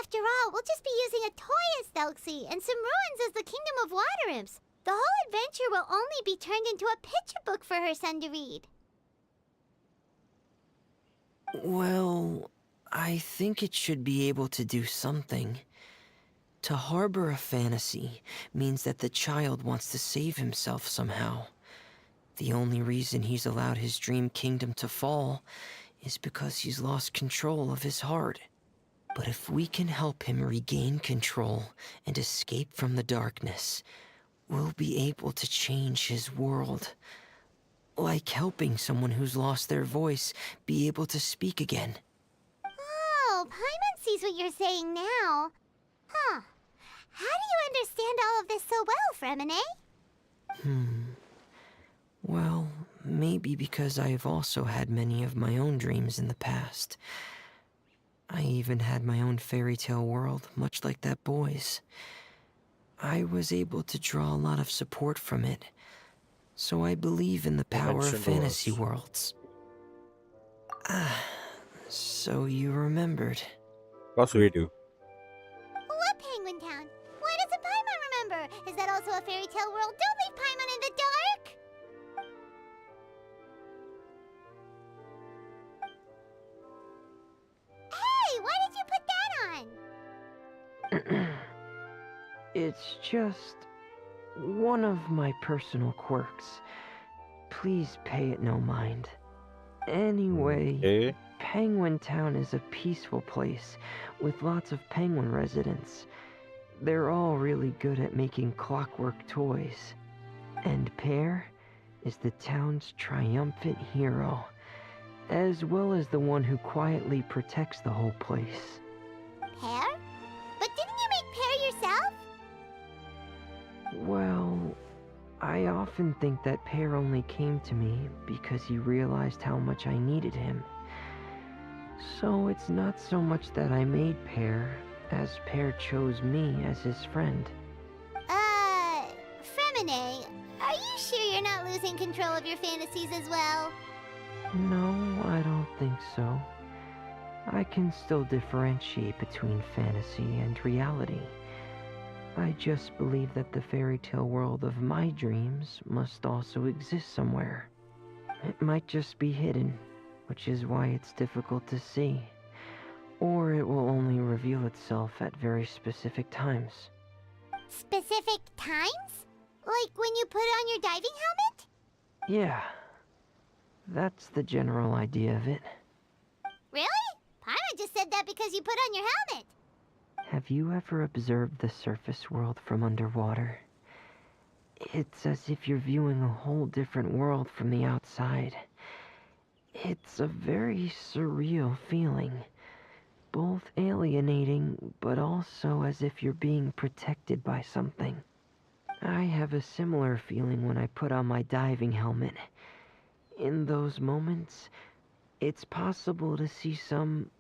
After all, we'll just be using a toy as Thelxie and some ruins as the Kingdom of Water Imps. The whole adventure will only be turned into a picture book for her son to read. Well, I think it should be able to do something. To harbor a fantasy means that the child wants to save himself somehow. The only reason he's allowed his dream kingdom to fall is because he's lost control of his heart. But if we can help him regain control and escape from the darkness, we'll be able to change his world. Like helping someone who's lost their voice be able to speak again. Oh, Paimon sees what you're saying now. Huh. How do you understand all of this so well, Fremine? Well, maybe because I've also had many of my own dreams in the past. I even had my own fairy tale world, much like that boy's. I was able to draw a lot of support from it, so I believe in the power of fantasy worlds. So you remembered. Of course we do. What Penguin Town? Why doesn't Paimon remember? Is that also a fairy tale world? Don't leave Paimon in the dark! Hey, why did you put that on? It's just one of my personal quirks. Please pay it no mind. Anyway, Okay. Penguin Town is a peaceful place with lots of penguin residents. They're all really good at making clockwork toys. And Pear is the town's triumphant hero, as well as the one who quietly protects the whole place. Pear? But didn't you make Pear yourself? Well, I often think that Pear only came to me because he realized how much I needed him. So it's not so much that I made Pear, as Pear chose me as his friend. Fremine, are you sure you're not losing control of your fantasies as well? No, I don't think so. I can still differentiate between fantasy and reality. I just believe that the fairy tale world of my dreams must also exist somewhere. It might just be hidden, which is why it's difficult to see. Or it will only reveal itself at very specific times. Specific times? Like when you put on your diving helmet? Yeah, that's the general idea of it. Really? Paimon just said that because you put on your helmet. Have you ever observed the surface world from underwater? It's as if you're viewing a whole different world from the outside. It's a very surreal feeling. Both alienating, but also as if you're being protected by something. I have a similar feeling when I put on my diving helmet. In those moments, it's possible to see some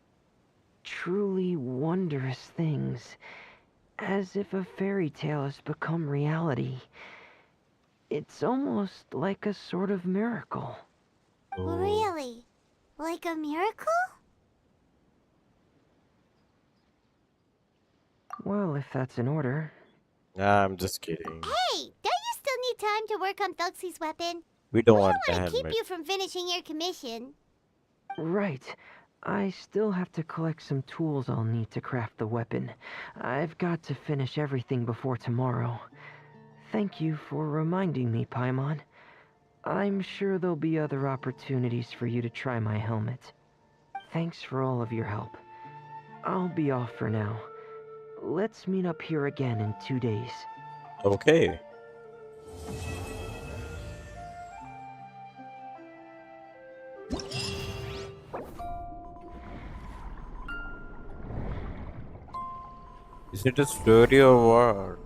truly wondrous things, as if a fairy tale has become reality. It's almost like a sort of miracle. Really? Like a miracle? Well, if that's in order. Nah, I'm just kidding. Hey, don't you still need time to work on Thelxie's weapon? We don't We want don't the want to keep helmet. you from finishing your commission. Right. I still have to collect some tools I'll need to craft the weapon. I've got to finish everything before tomorrow. Thank you for reminding me, Paimon. I'm sure there'll be other opportunities for you to try my helmet. Thanks for all of your help. I'll be off for now. Let's meet up here again in 2 days. Okay. Is it a story or what?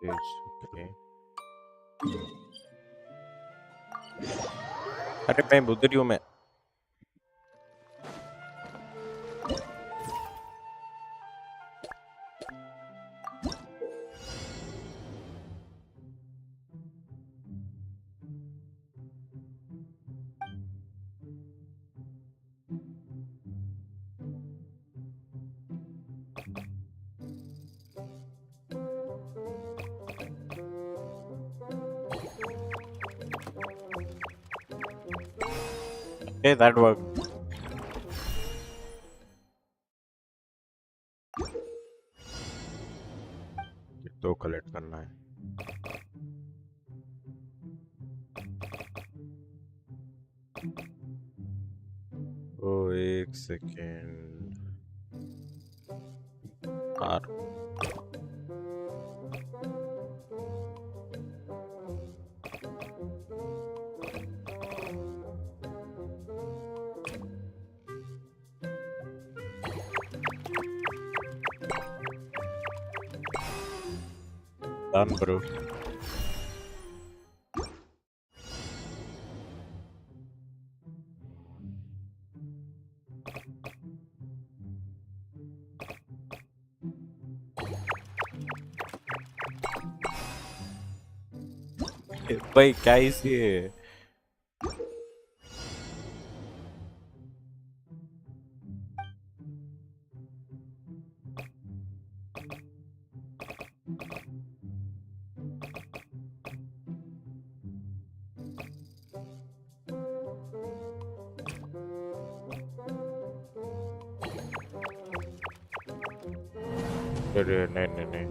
Okay. अरे मैं उधर ही हूँ मैं. Okay, that worked. दो collect करना है. ओ एक second. Are. Done, bro. भाई क्या इसी है? अरे नहीं नहीं नहीं.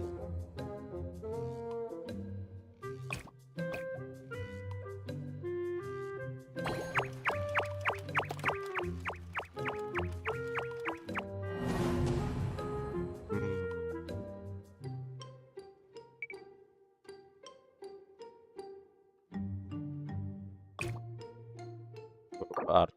आर.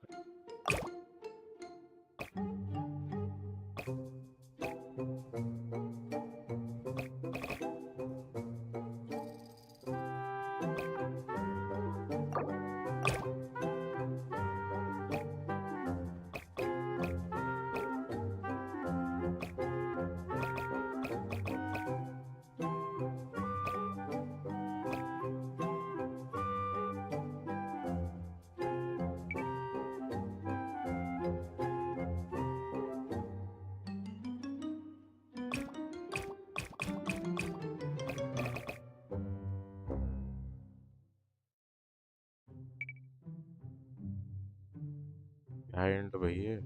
हैंड भाई है.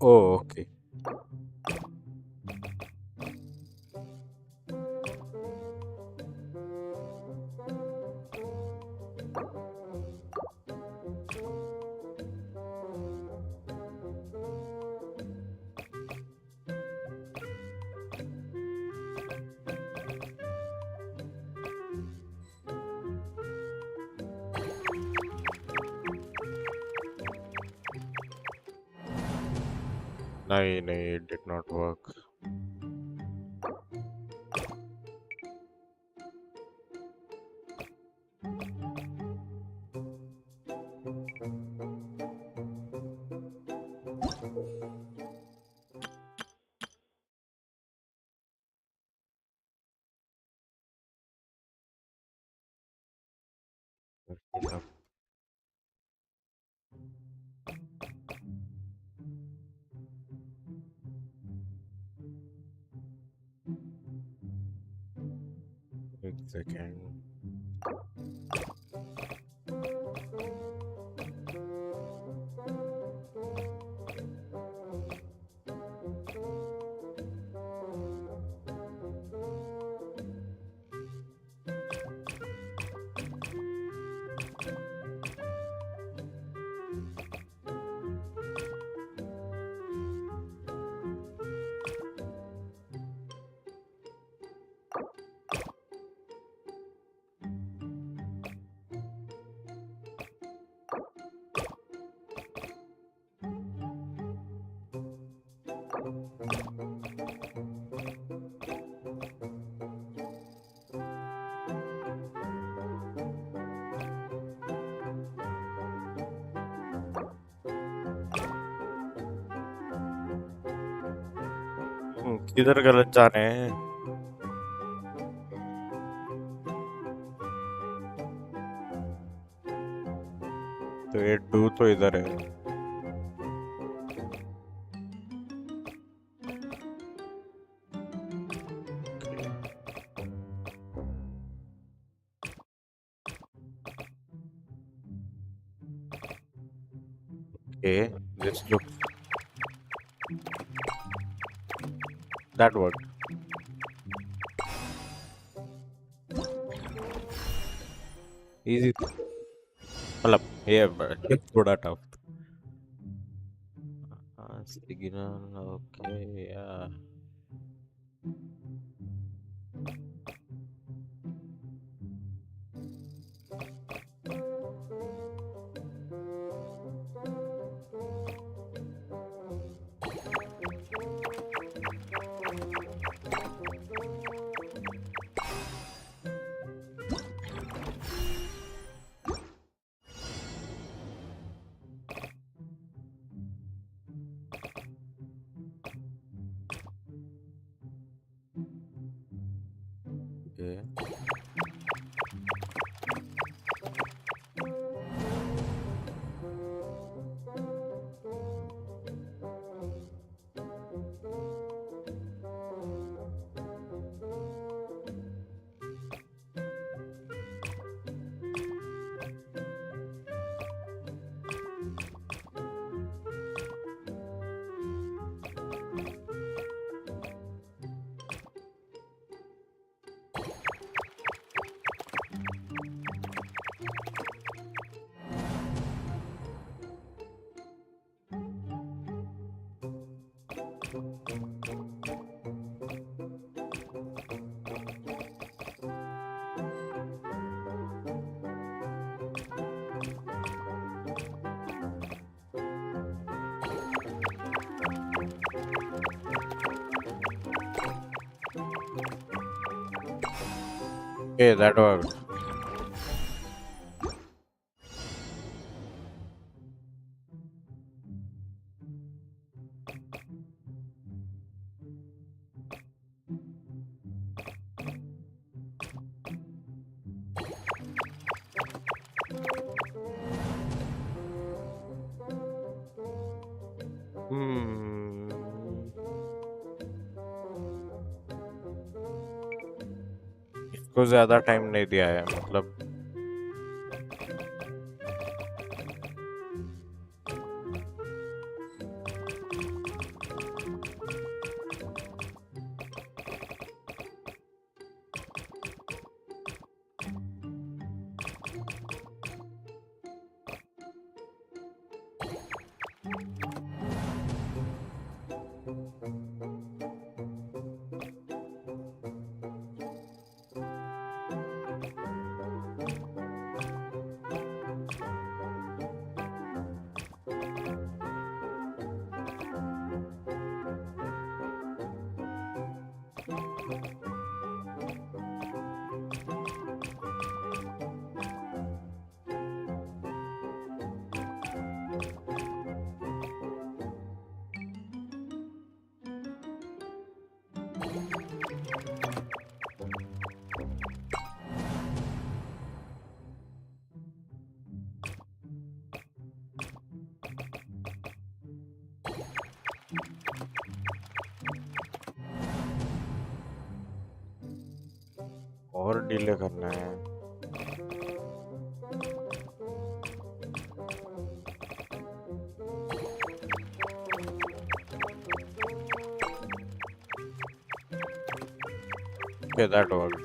ओ ओके. नहीं नहीं, it did not work. एक सेकेंड. किधर गलत जा रहे हैं? तो ये 2 तो इधर है। Okay, this looks that worked. Easy. मतलब ये थोड़ा टफ। सिग्नल ओके या okay. Okay, that worked. Hmm. इसको ज्यादा टाइम नहीं दिया है मतलब और डिले करना है। Okay, that worked.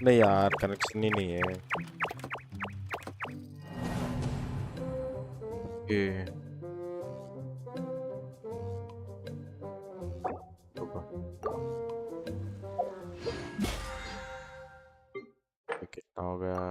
नहीं यार, कनेक्शन ही नहीं है। ये होगा। ये कितना हो गया?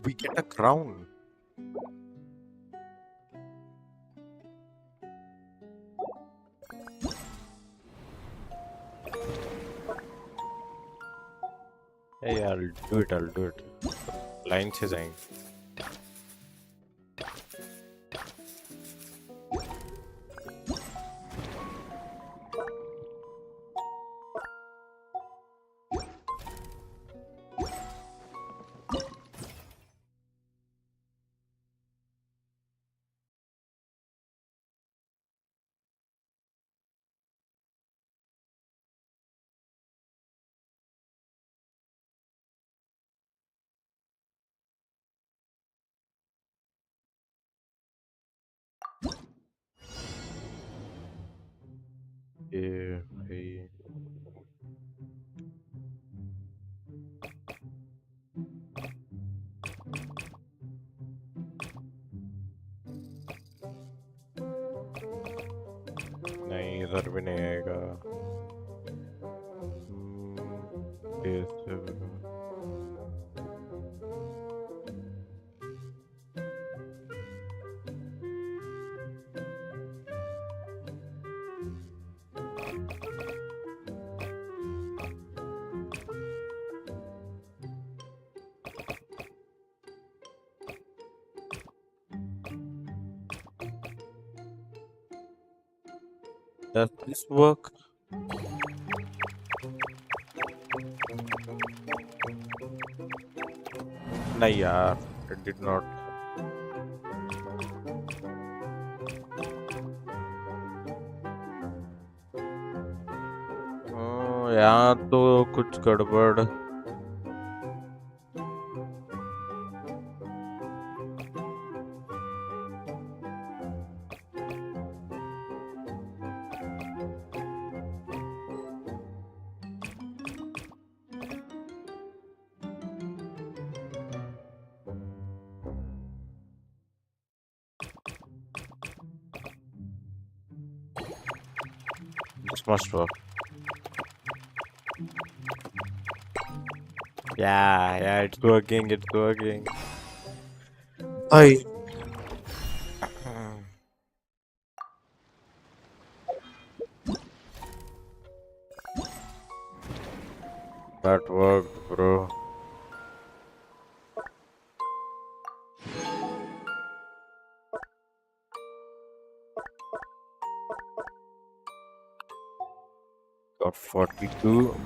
We get a crown. Hey, I'll do it. I'll do it. Line से जाएंगे. ये भाई नहीं, इधर भी नहीं आएगा. ये does this work? नहीं यार, it did not. यहाँ तो कुछ गड़बड़. This must work. Yeah, it's working. It's working. I. That worked, bro. 42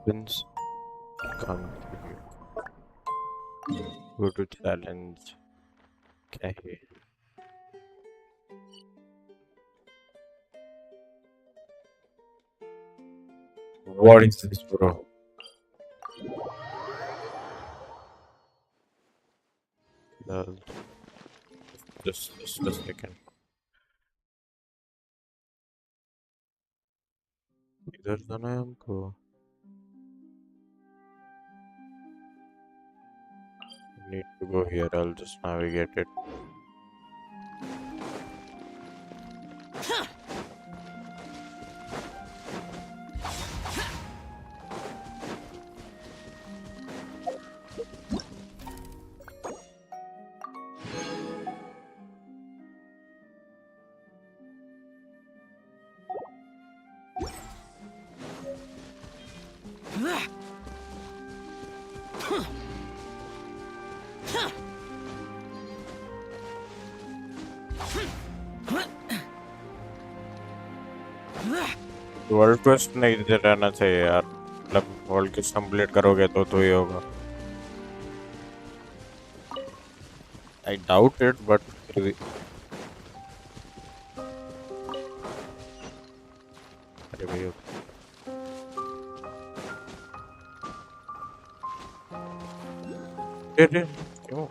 wins. Contribute. Go to challenge. Okay. What is this, bro? Uh, just a second. इधर जाना है हमको. Need to go here. I'll just navigate it. World quest नहीं दे रहना चाहिए यार. मतलब world quest complete करोगे तो ही होगा. I doubt it, but फिर भी. अरे भाई अरे क्यों?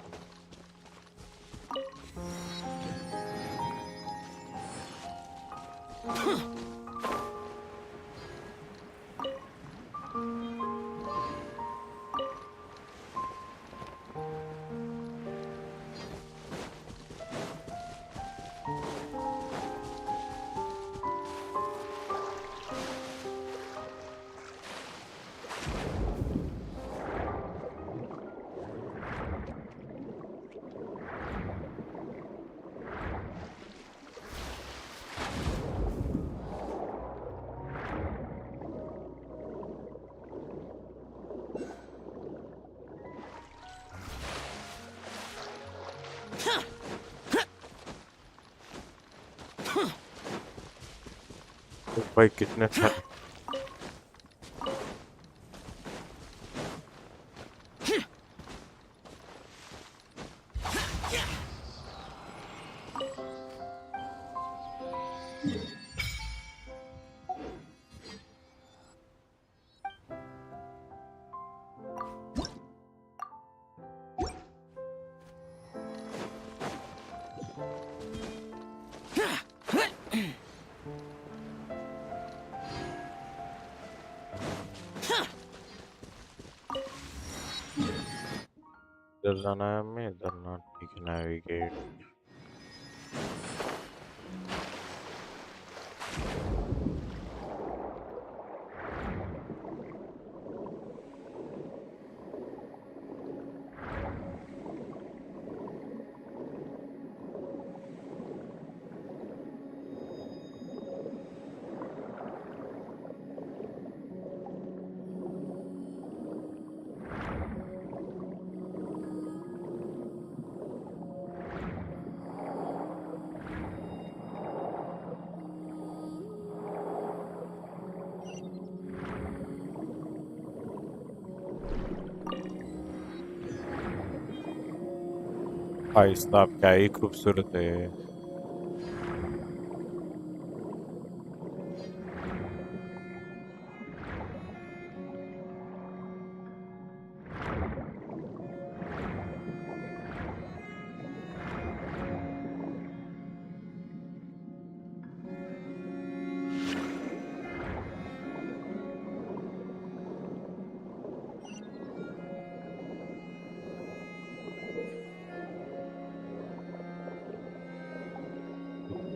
भाई कितने सारे. इधर जाना है हमें. इधर ना. ठीक है. Navigate. भाई साहब क्या ही खूबसूरत है.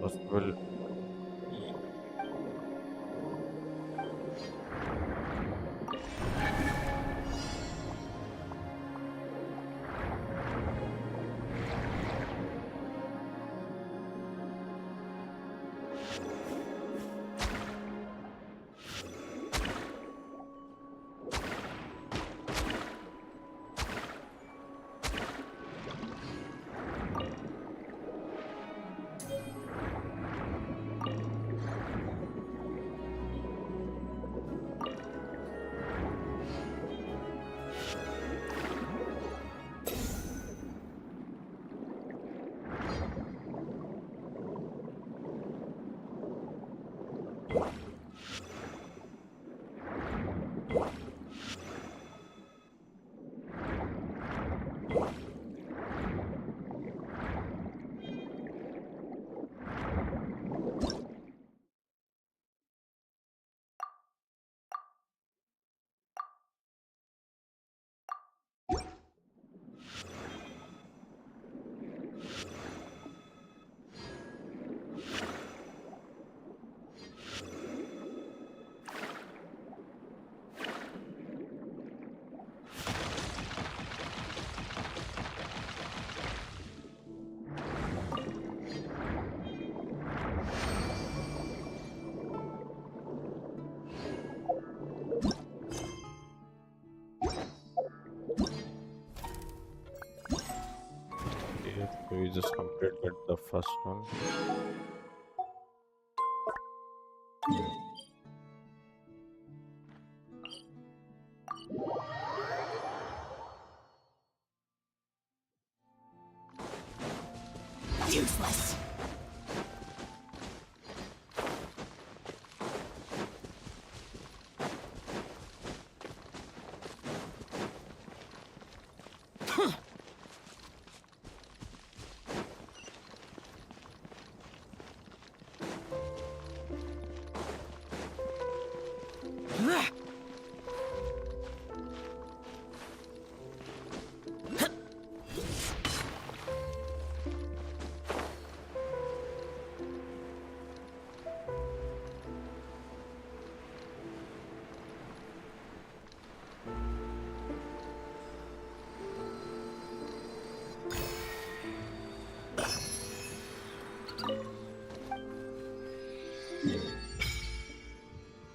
Possible. We just completed the first one. Useless.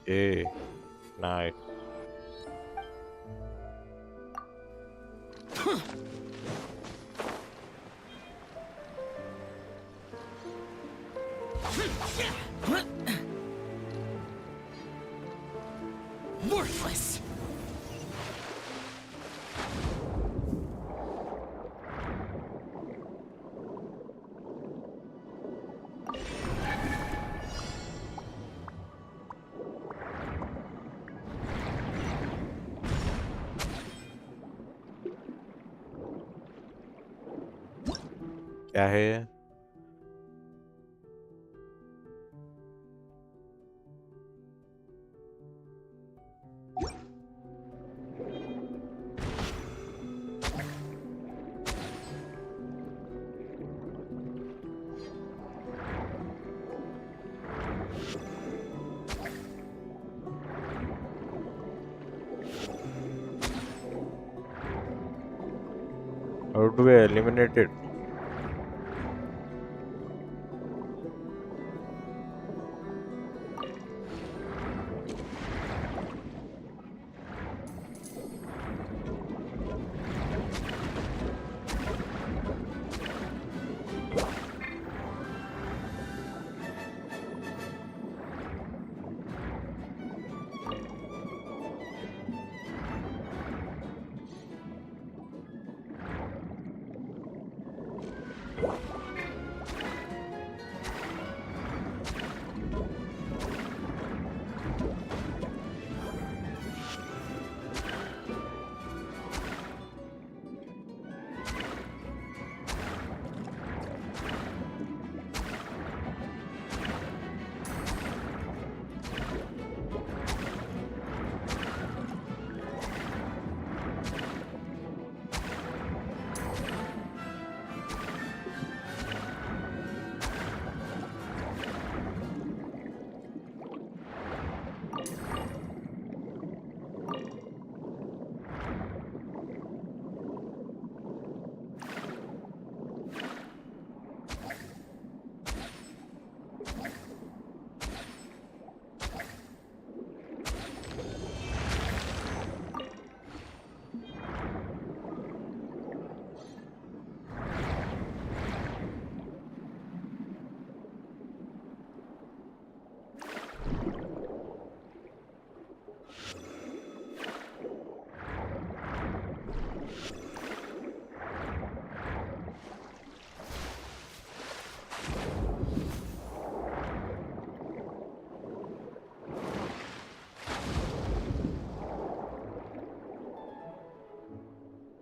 Hey, nice. Worthless. क्या है ये? How do we eliminate it?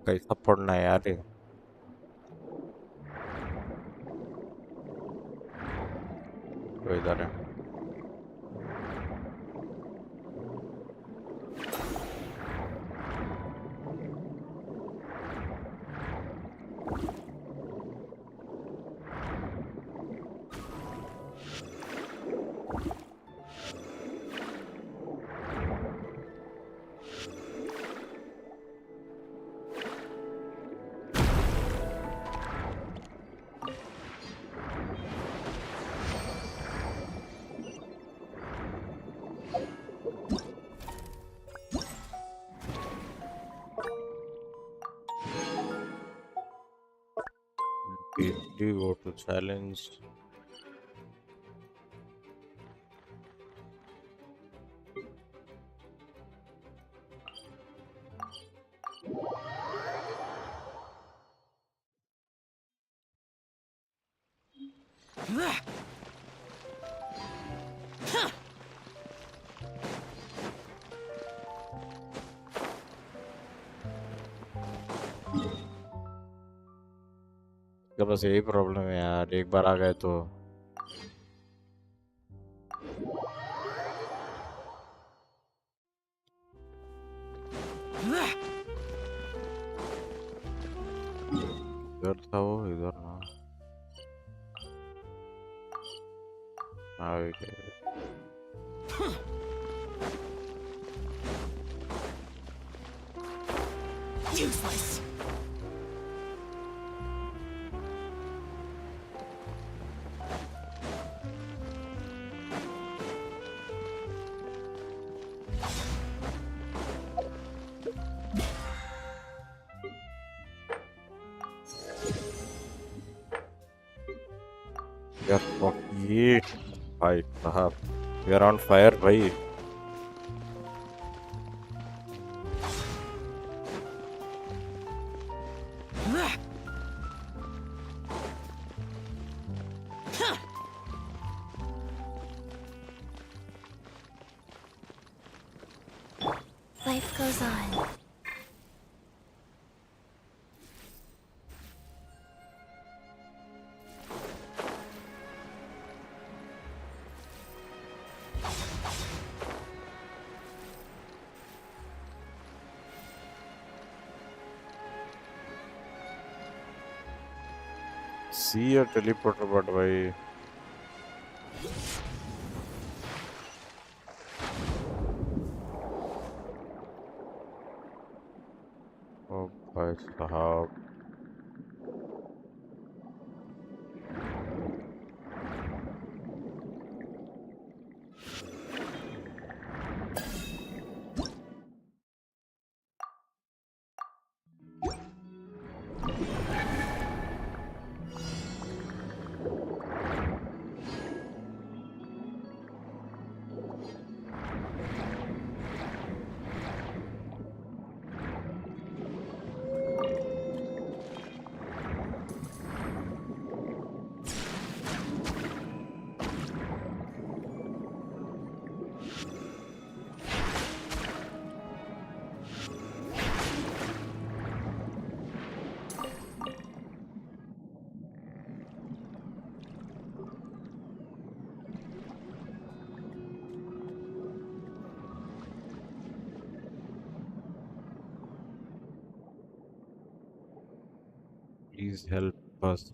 कैसा पढ़ना है यार ये? तो इधर है. Do go to challenge. तो बस यही प्रॉब्लम है यार, एक बार आ गए तो इधर था वो, इधर ना आ गए। Useless. यार fuck ये भाई साहब, यार ऑन फायर भाई। Life goes on. सी या टेलीपोर्टर बट भाई। ओ भाई साहब, प्लीज हेल्प अस।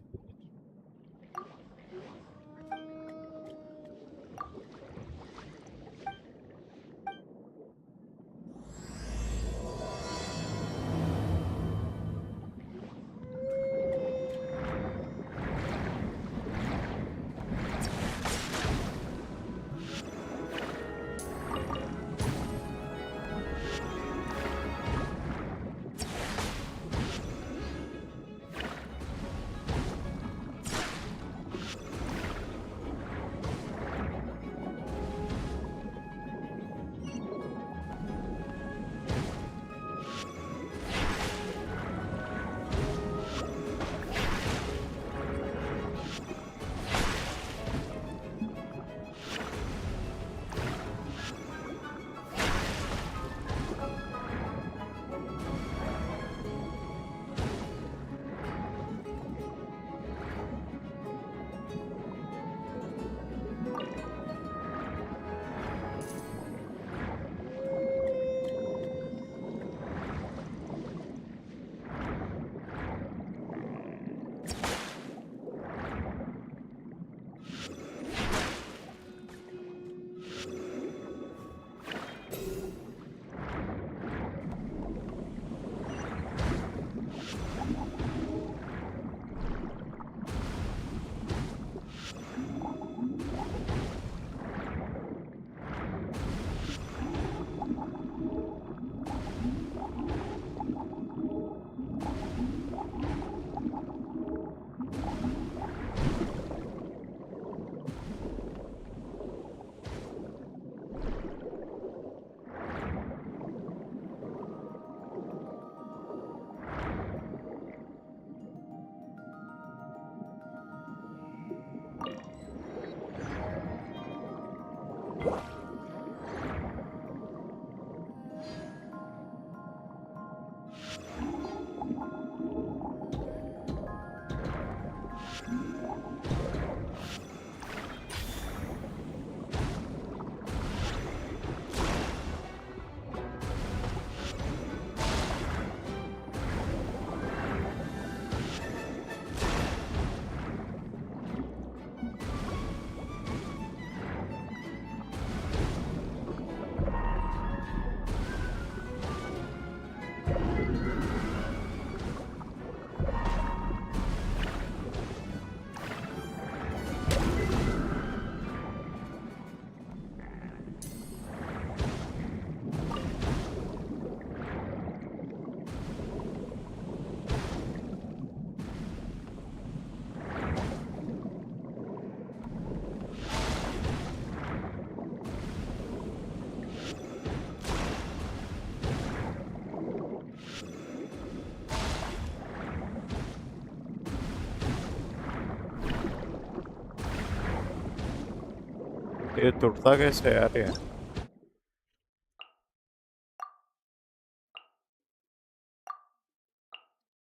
ये टूटता कैसे यार ये?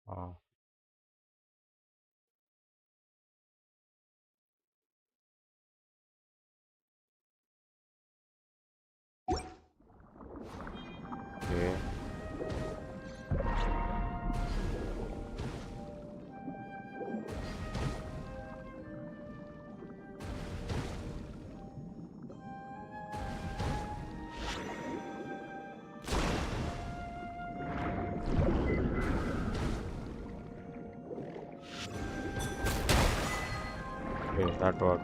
हाँ, ये that work.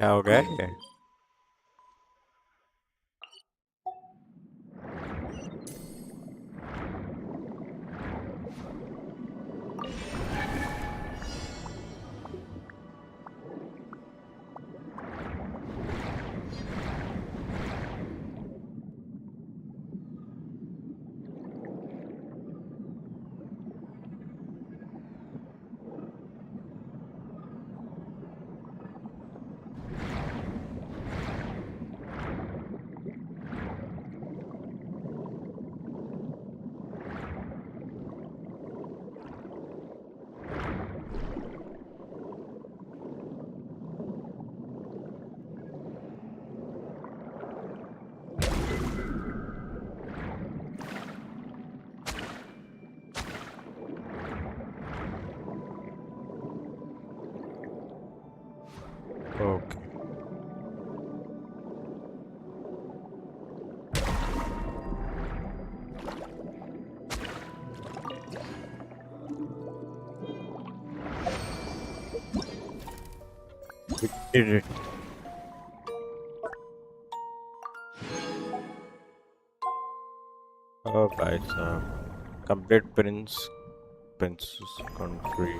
क्या हो गया ये? Okay, did it. Oh भाई साहब, complete princess country.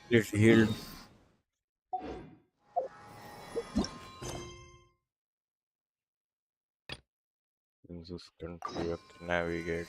It healed. Princess country. Okay, navigate.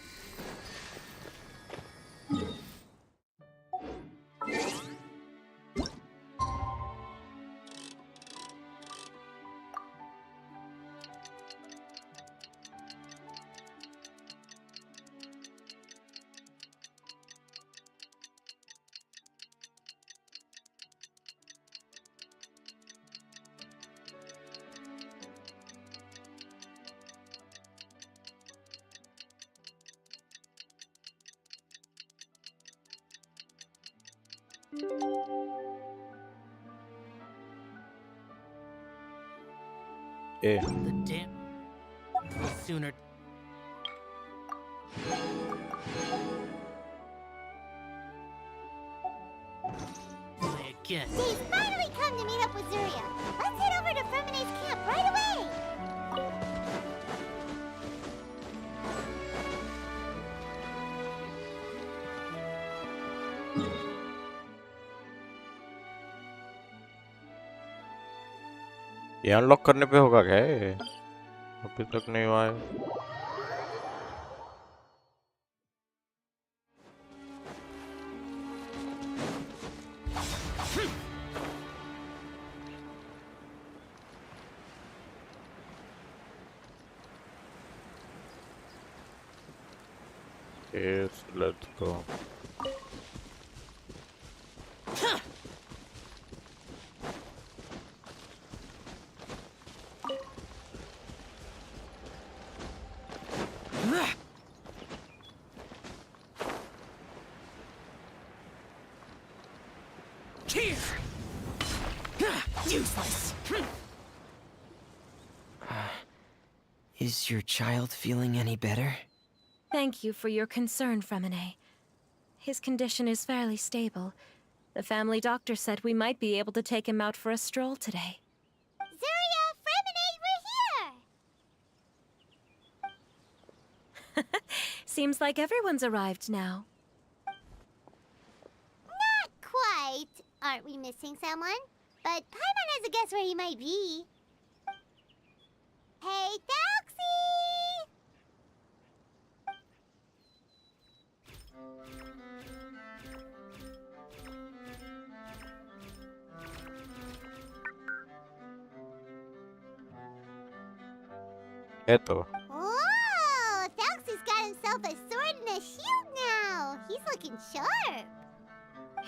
A. The damn will sooner. Play again. Days finally come to meet up with Zuria. Let's head over to Fermine's camp right away. ये unlock करने पे होगा क्या ये? अभी तक नहीं हुआ है। Yes, let's go. Here! Useless! Is your child feeling any better? Thank you for your concern, Fremine. His condition is fairly stable. The family doctor said we might be able to take him out for a stroll today. Zuria, Fremine, we're here! Seems like everyone's arrived now. Not quite. Aren't we missing someone? But Paimon has a guess where he might be. Hey, Thalxie! है तो। Oh, Thalxie's got himself a sword and a shield now. He's looking sharp.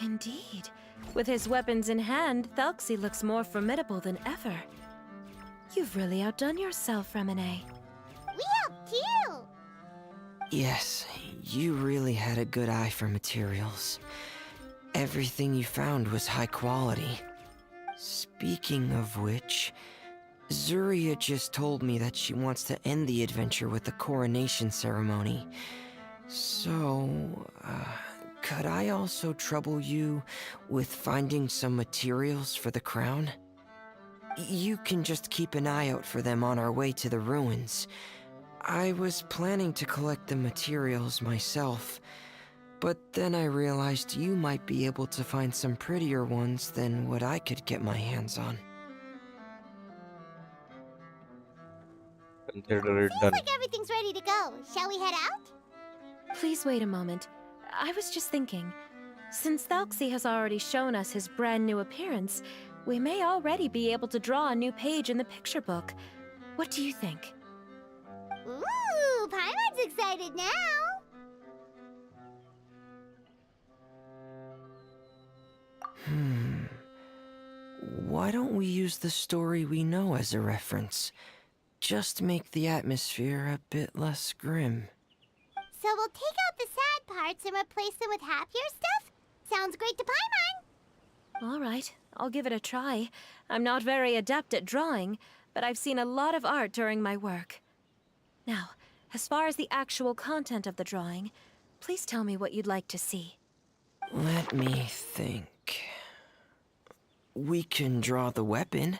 Indeed. With his weapons in hand, Thalxie looks more formidable than ever. You've really outdone yourself, Fremine. We helped you. Yes, you really had a good eye for materials. Everything you found was high quality. Speaking of which, Zuria just told me that she wants to end the adventure with the coronation ceremony. So, could I also trouble you with finding some materials for the crown? You can just keep an eye out for them on our way to the ruins. I was planning to collect the materials myself, but then I realized you might be able to find some prettier ones than what I could get my hands on. Consider it Seems done. like everything's ready to go. Shall we head out? Please wait a moment. I was just thinking. Since Thalxie has already shown us his brand new appearance, we may already be able to draw a new page in the picture book. What do you think? Ooh, Paimon's excited now. Why don't we use the story we know as a reference? Just make the atmosphere a bit less grim. So we'll take out the sad parts and replace them with happier stuff? Sounds great to Paimon. All right, I'll give it a try. I'm not very adept at drawing, but I've seen a lot of art during my work. Now, as far as the actual content of the drawing, please tell me what you'd like to see. Let me think. We can draw the weapon.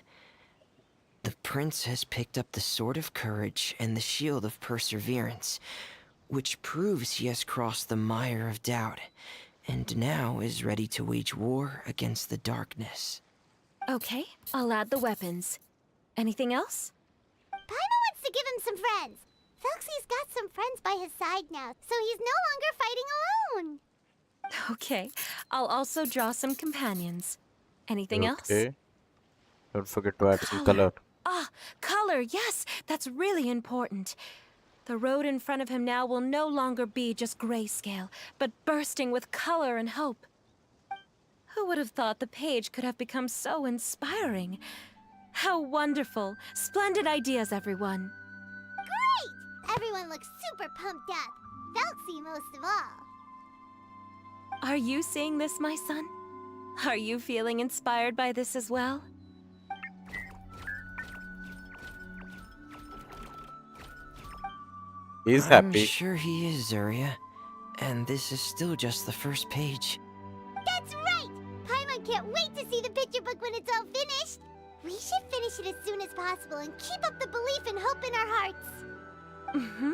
The prince has picked up the Sword of Courage and the Shield of Perseverance, which proves he has crossed the mire of doubt, and now is ready to wage war against the darkness. Okay, I'll add the weapons. Anything else? Paimon wants to give him some friends. Thalxie's got some friends by his side now, so he's no longer fighting alone. Okay, I'll also draw some companions. Anything else? Okay. Don't forget to add some color. Ah, color, yes, that's really important. The road in front of him now will no longer be just grayscale, but bursting with color and hope. Who would have thought the page could have become so inspiring? How wonderful! Splendid ideas, everyone. Great! Everyone looks super pumped up. Thalxie most of all. Are you seeing this, my son? Are you feeling inspired by this as well? He's I'm happy. sure he is, Zarya. And this is still just the first page. That's right! Paimon can't wait to see the picture book when it's all finished. We should finish it as soon as possible and keep up the belief and hope in our hearts. Mm-hmm.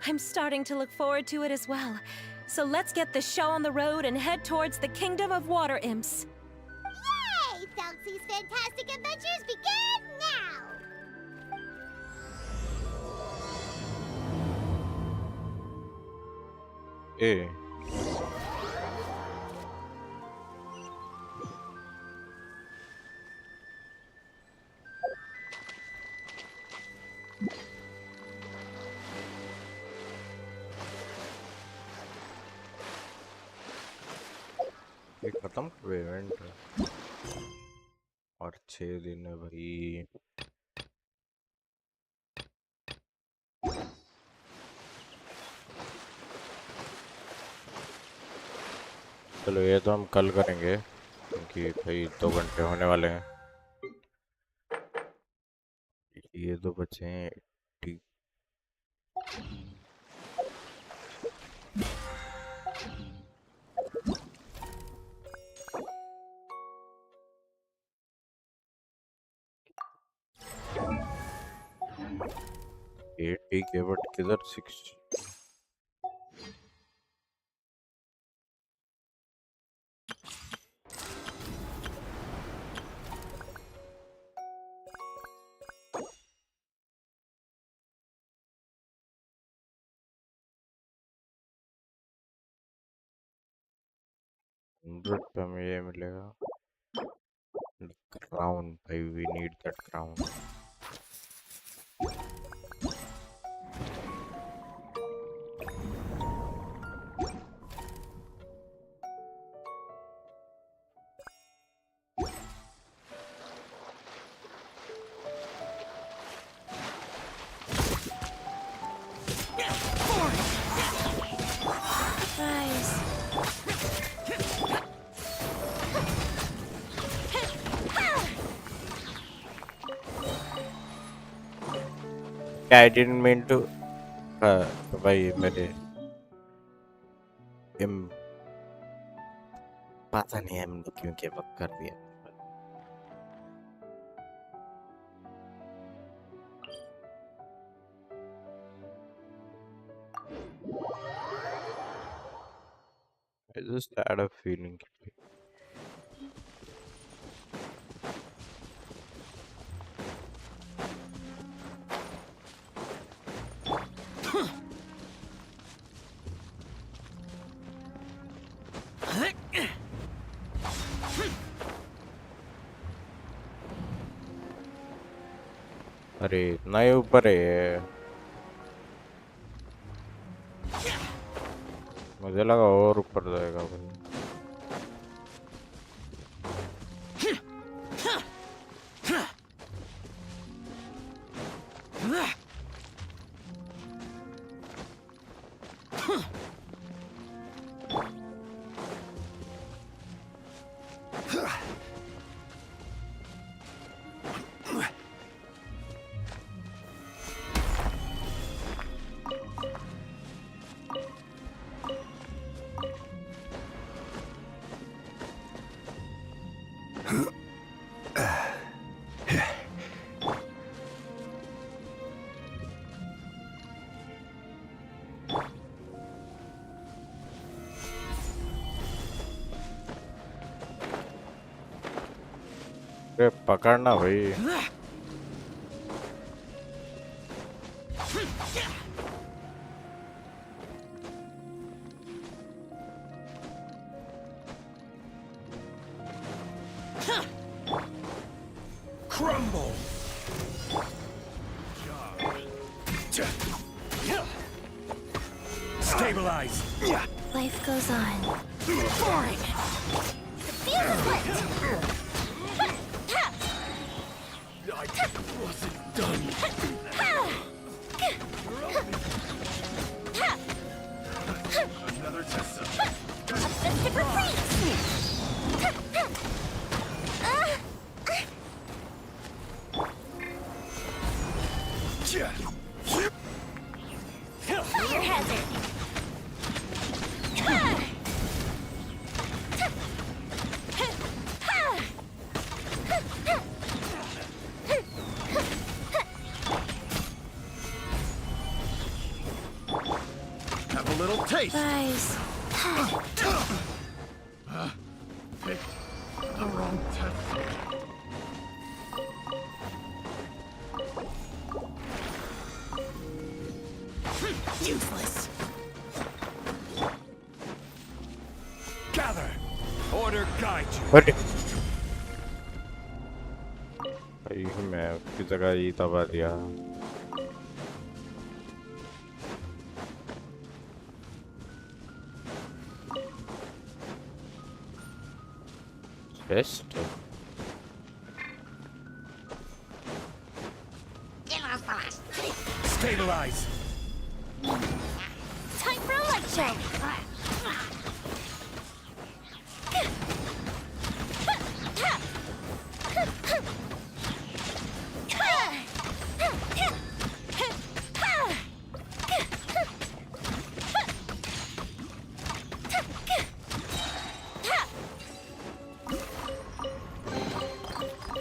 I'm starting to look forward to it as well. So let's get the show on the road and head towards the Kingdom of Water Imps. Yay! Falxi's fantastic adventures begin now! ए ये खत्म कब event और 6 दिन है भाई चलो ये तो हम कल करेंगे क्योंकि भाई 2 घंटे होने वाले हैं ये तो बचे हैं ठीक ये ठीक है बट किधर 6 100 पे हमें ये मिलेगा क्राउन भाई we need that crown Nice. I didn't mean to भाई मेरे इम पता नहीं हमने क्यों गिव अप कर दिया I just had a feeling अरे इतना ही ऊपर है मुझे लगा और ऊपर जाएगा भाई अरे पकड़ना भाई Crumble! Stabilize! Life goes on. Boring! I wasn't done. Another test. Taste! Rise. Picked the wrong test subject. Useless. Gather! Order guide you. अरे भाई मैं उसकी जगह ये दबा दिया chest Stabilize! Time for a light show.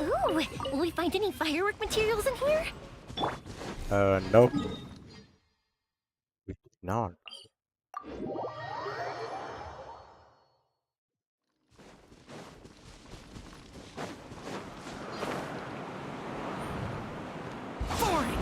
Ooh, will we find any firework materials in here? nope not Boring.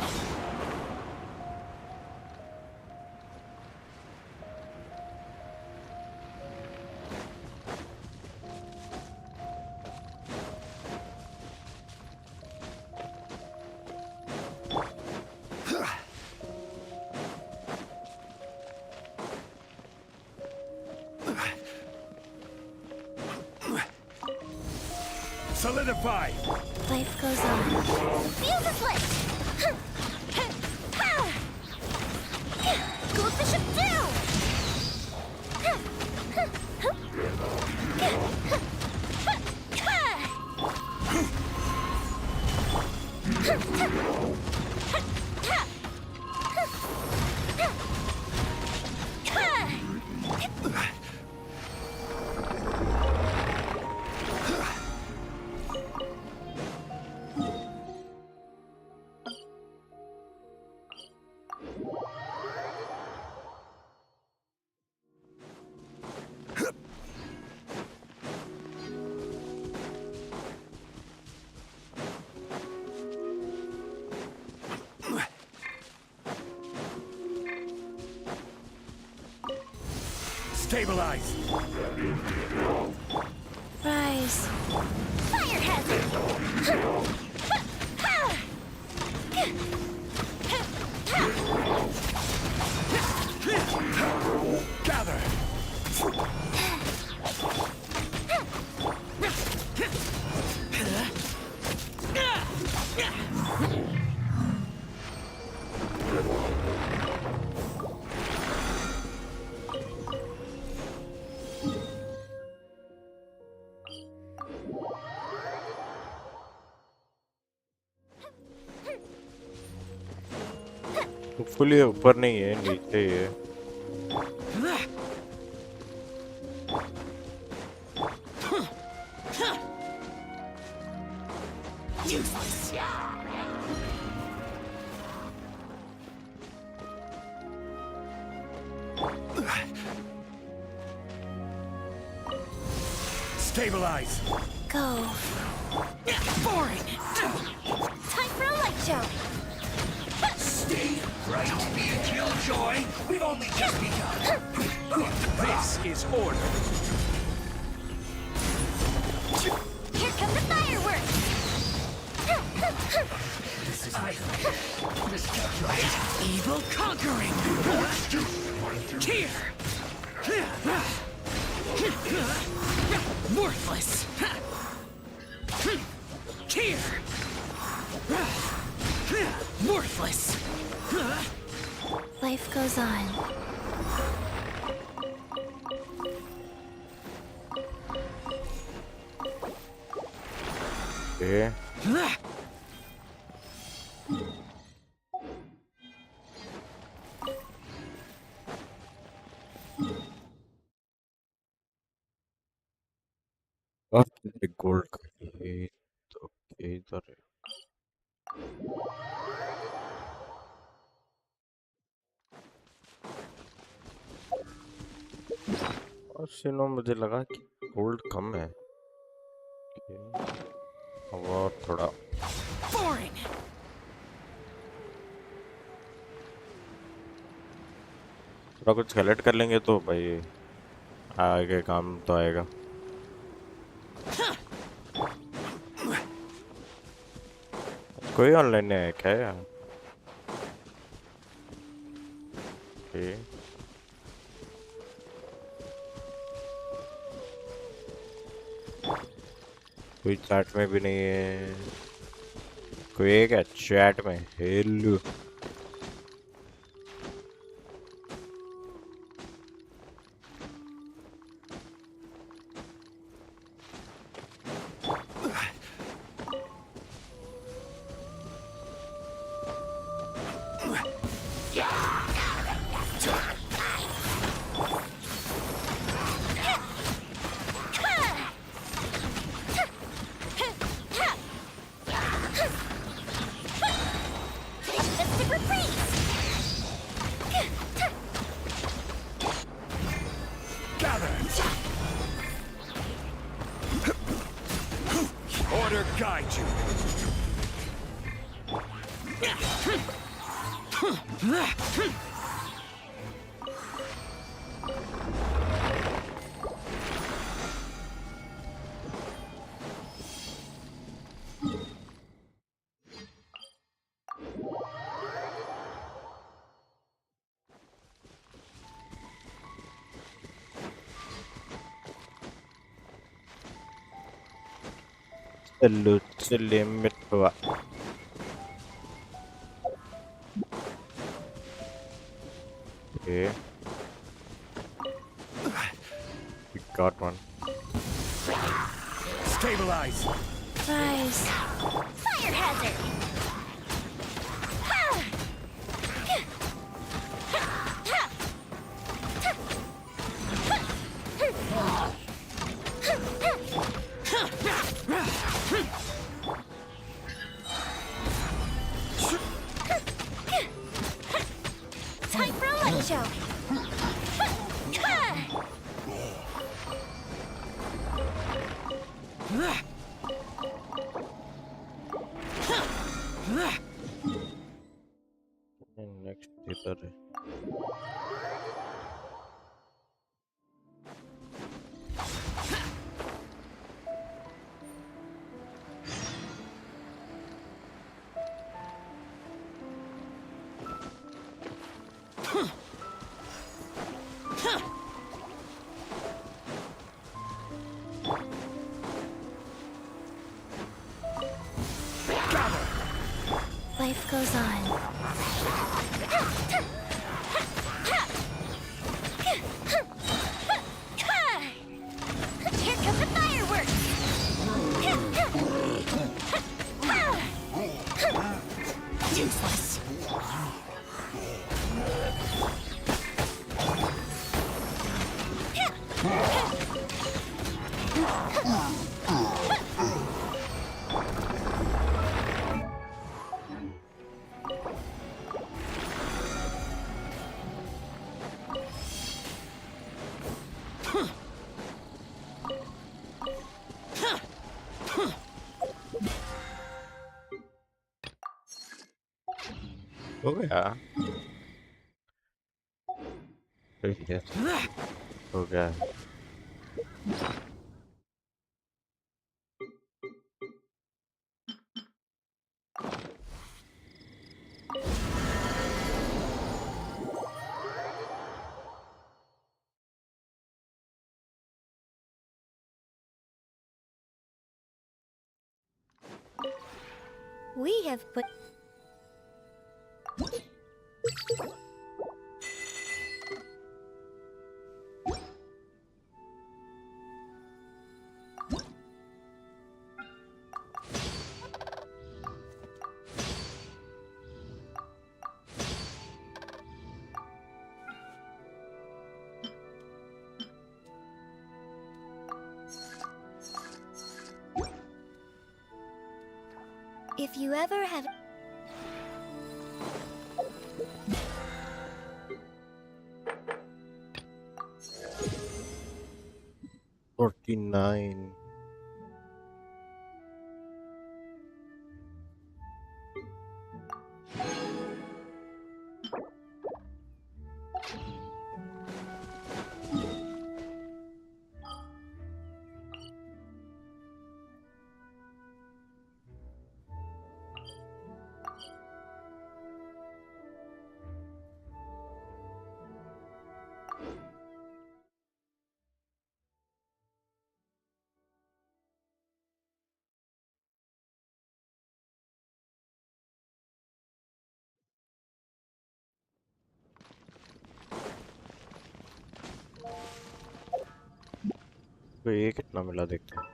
Solidify! Life goes on. Feel the flip! Go Bishop down! Stabilize! Rise. Fire hazard! Gather! Fully ऊपर नहीं है नीचे ही है Useless. Stabilize! Go. Boring. Time for a light show! Stay right. Don't be a killjoy. We've only just begun. This is order. Here come the fireworks! This is miscalculated. Evil conquering. Here. Worthless. Here. Worthless. Life goes on. Okay. अब gold का ये तो इधर है और सुनो मुझे लगा कि गोल्ड कम है। Okay. अब और थोड़ा Boring! थोड़ा कुछ कलेक्ट कर लेंगे तो भाई आगे काम तो आएगा। कोई ऑनलाइन नहीं है क्या यार? Okay. कोई चैट में भी नहीं है। कोई है क्या चैट में? Hello. Gather! Order guide you. चलो चले मिटवा। Okay. We got one. Stabilize. Rise. Fire hazard! Time for a light show! Next इधर है। Life goes on. Here come the fireworks! Useless! हो गया। Yes. हो गया। We have put. If you ever have. 59. तो ये कितना मिला देखते हैं.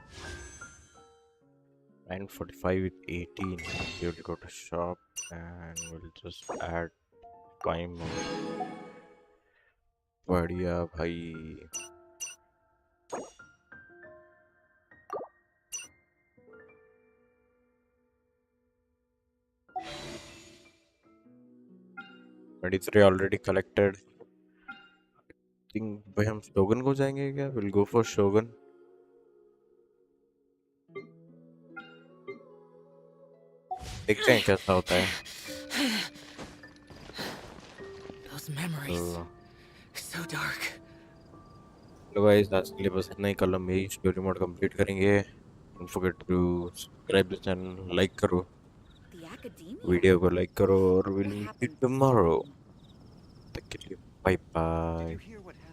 945 with 18. Okay, we'll go to shop and we'll just add 5 more. बढ़िया भाई. $23 already collected. think भाई हम शोगन को जाएंगे क्या? We'll go for शोगन. देखते हैं कैसा होता है. Those memories. तो So dark. गाइस आज के लिए बस इतना ही. कल हम यही स्टोरी मोड कंप्लीट करेंगे. Don't forget to subscribe the channel. Like करो The academia? वीडियो को. लाइक करो और will What meet you happened tomorrow. then? तक के लिए bye Did bye. you hear what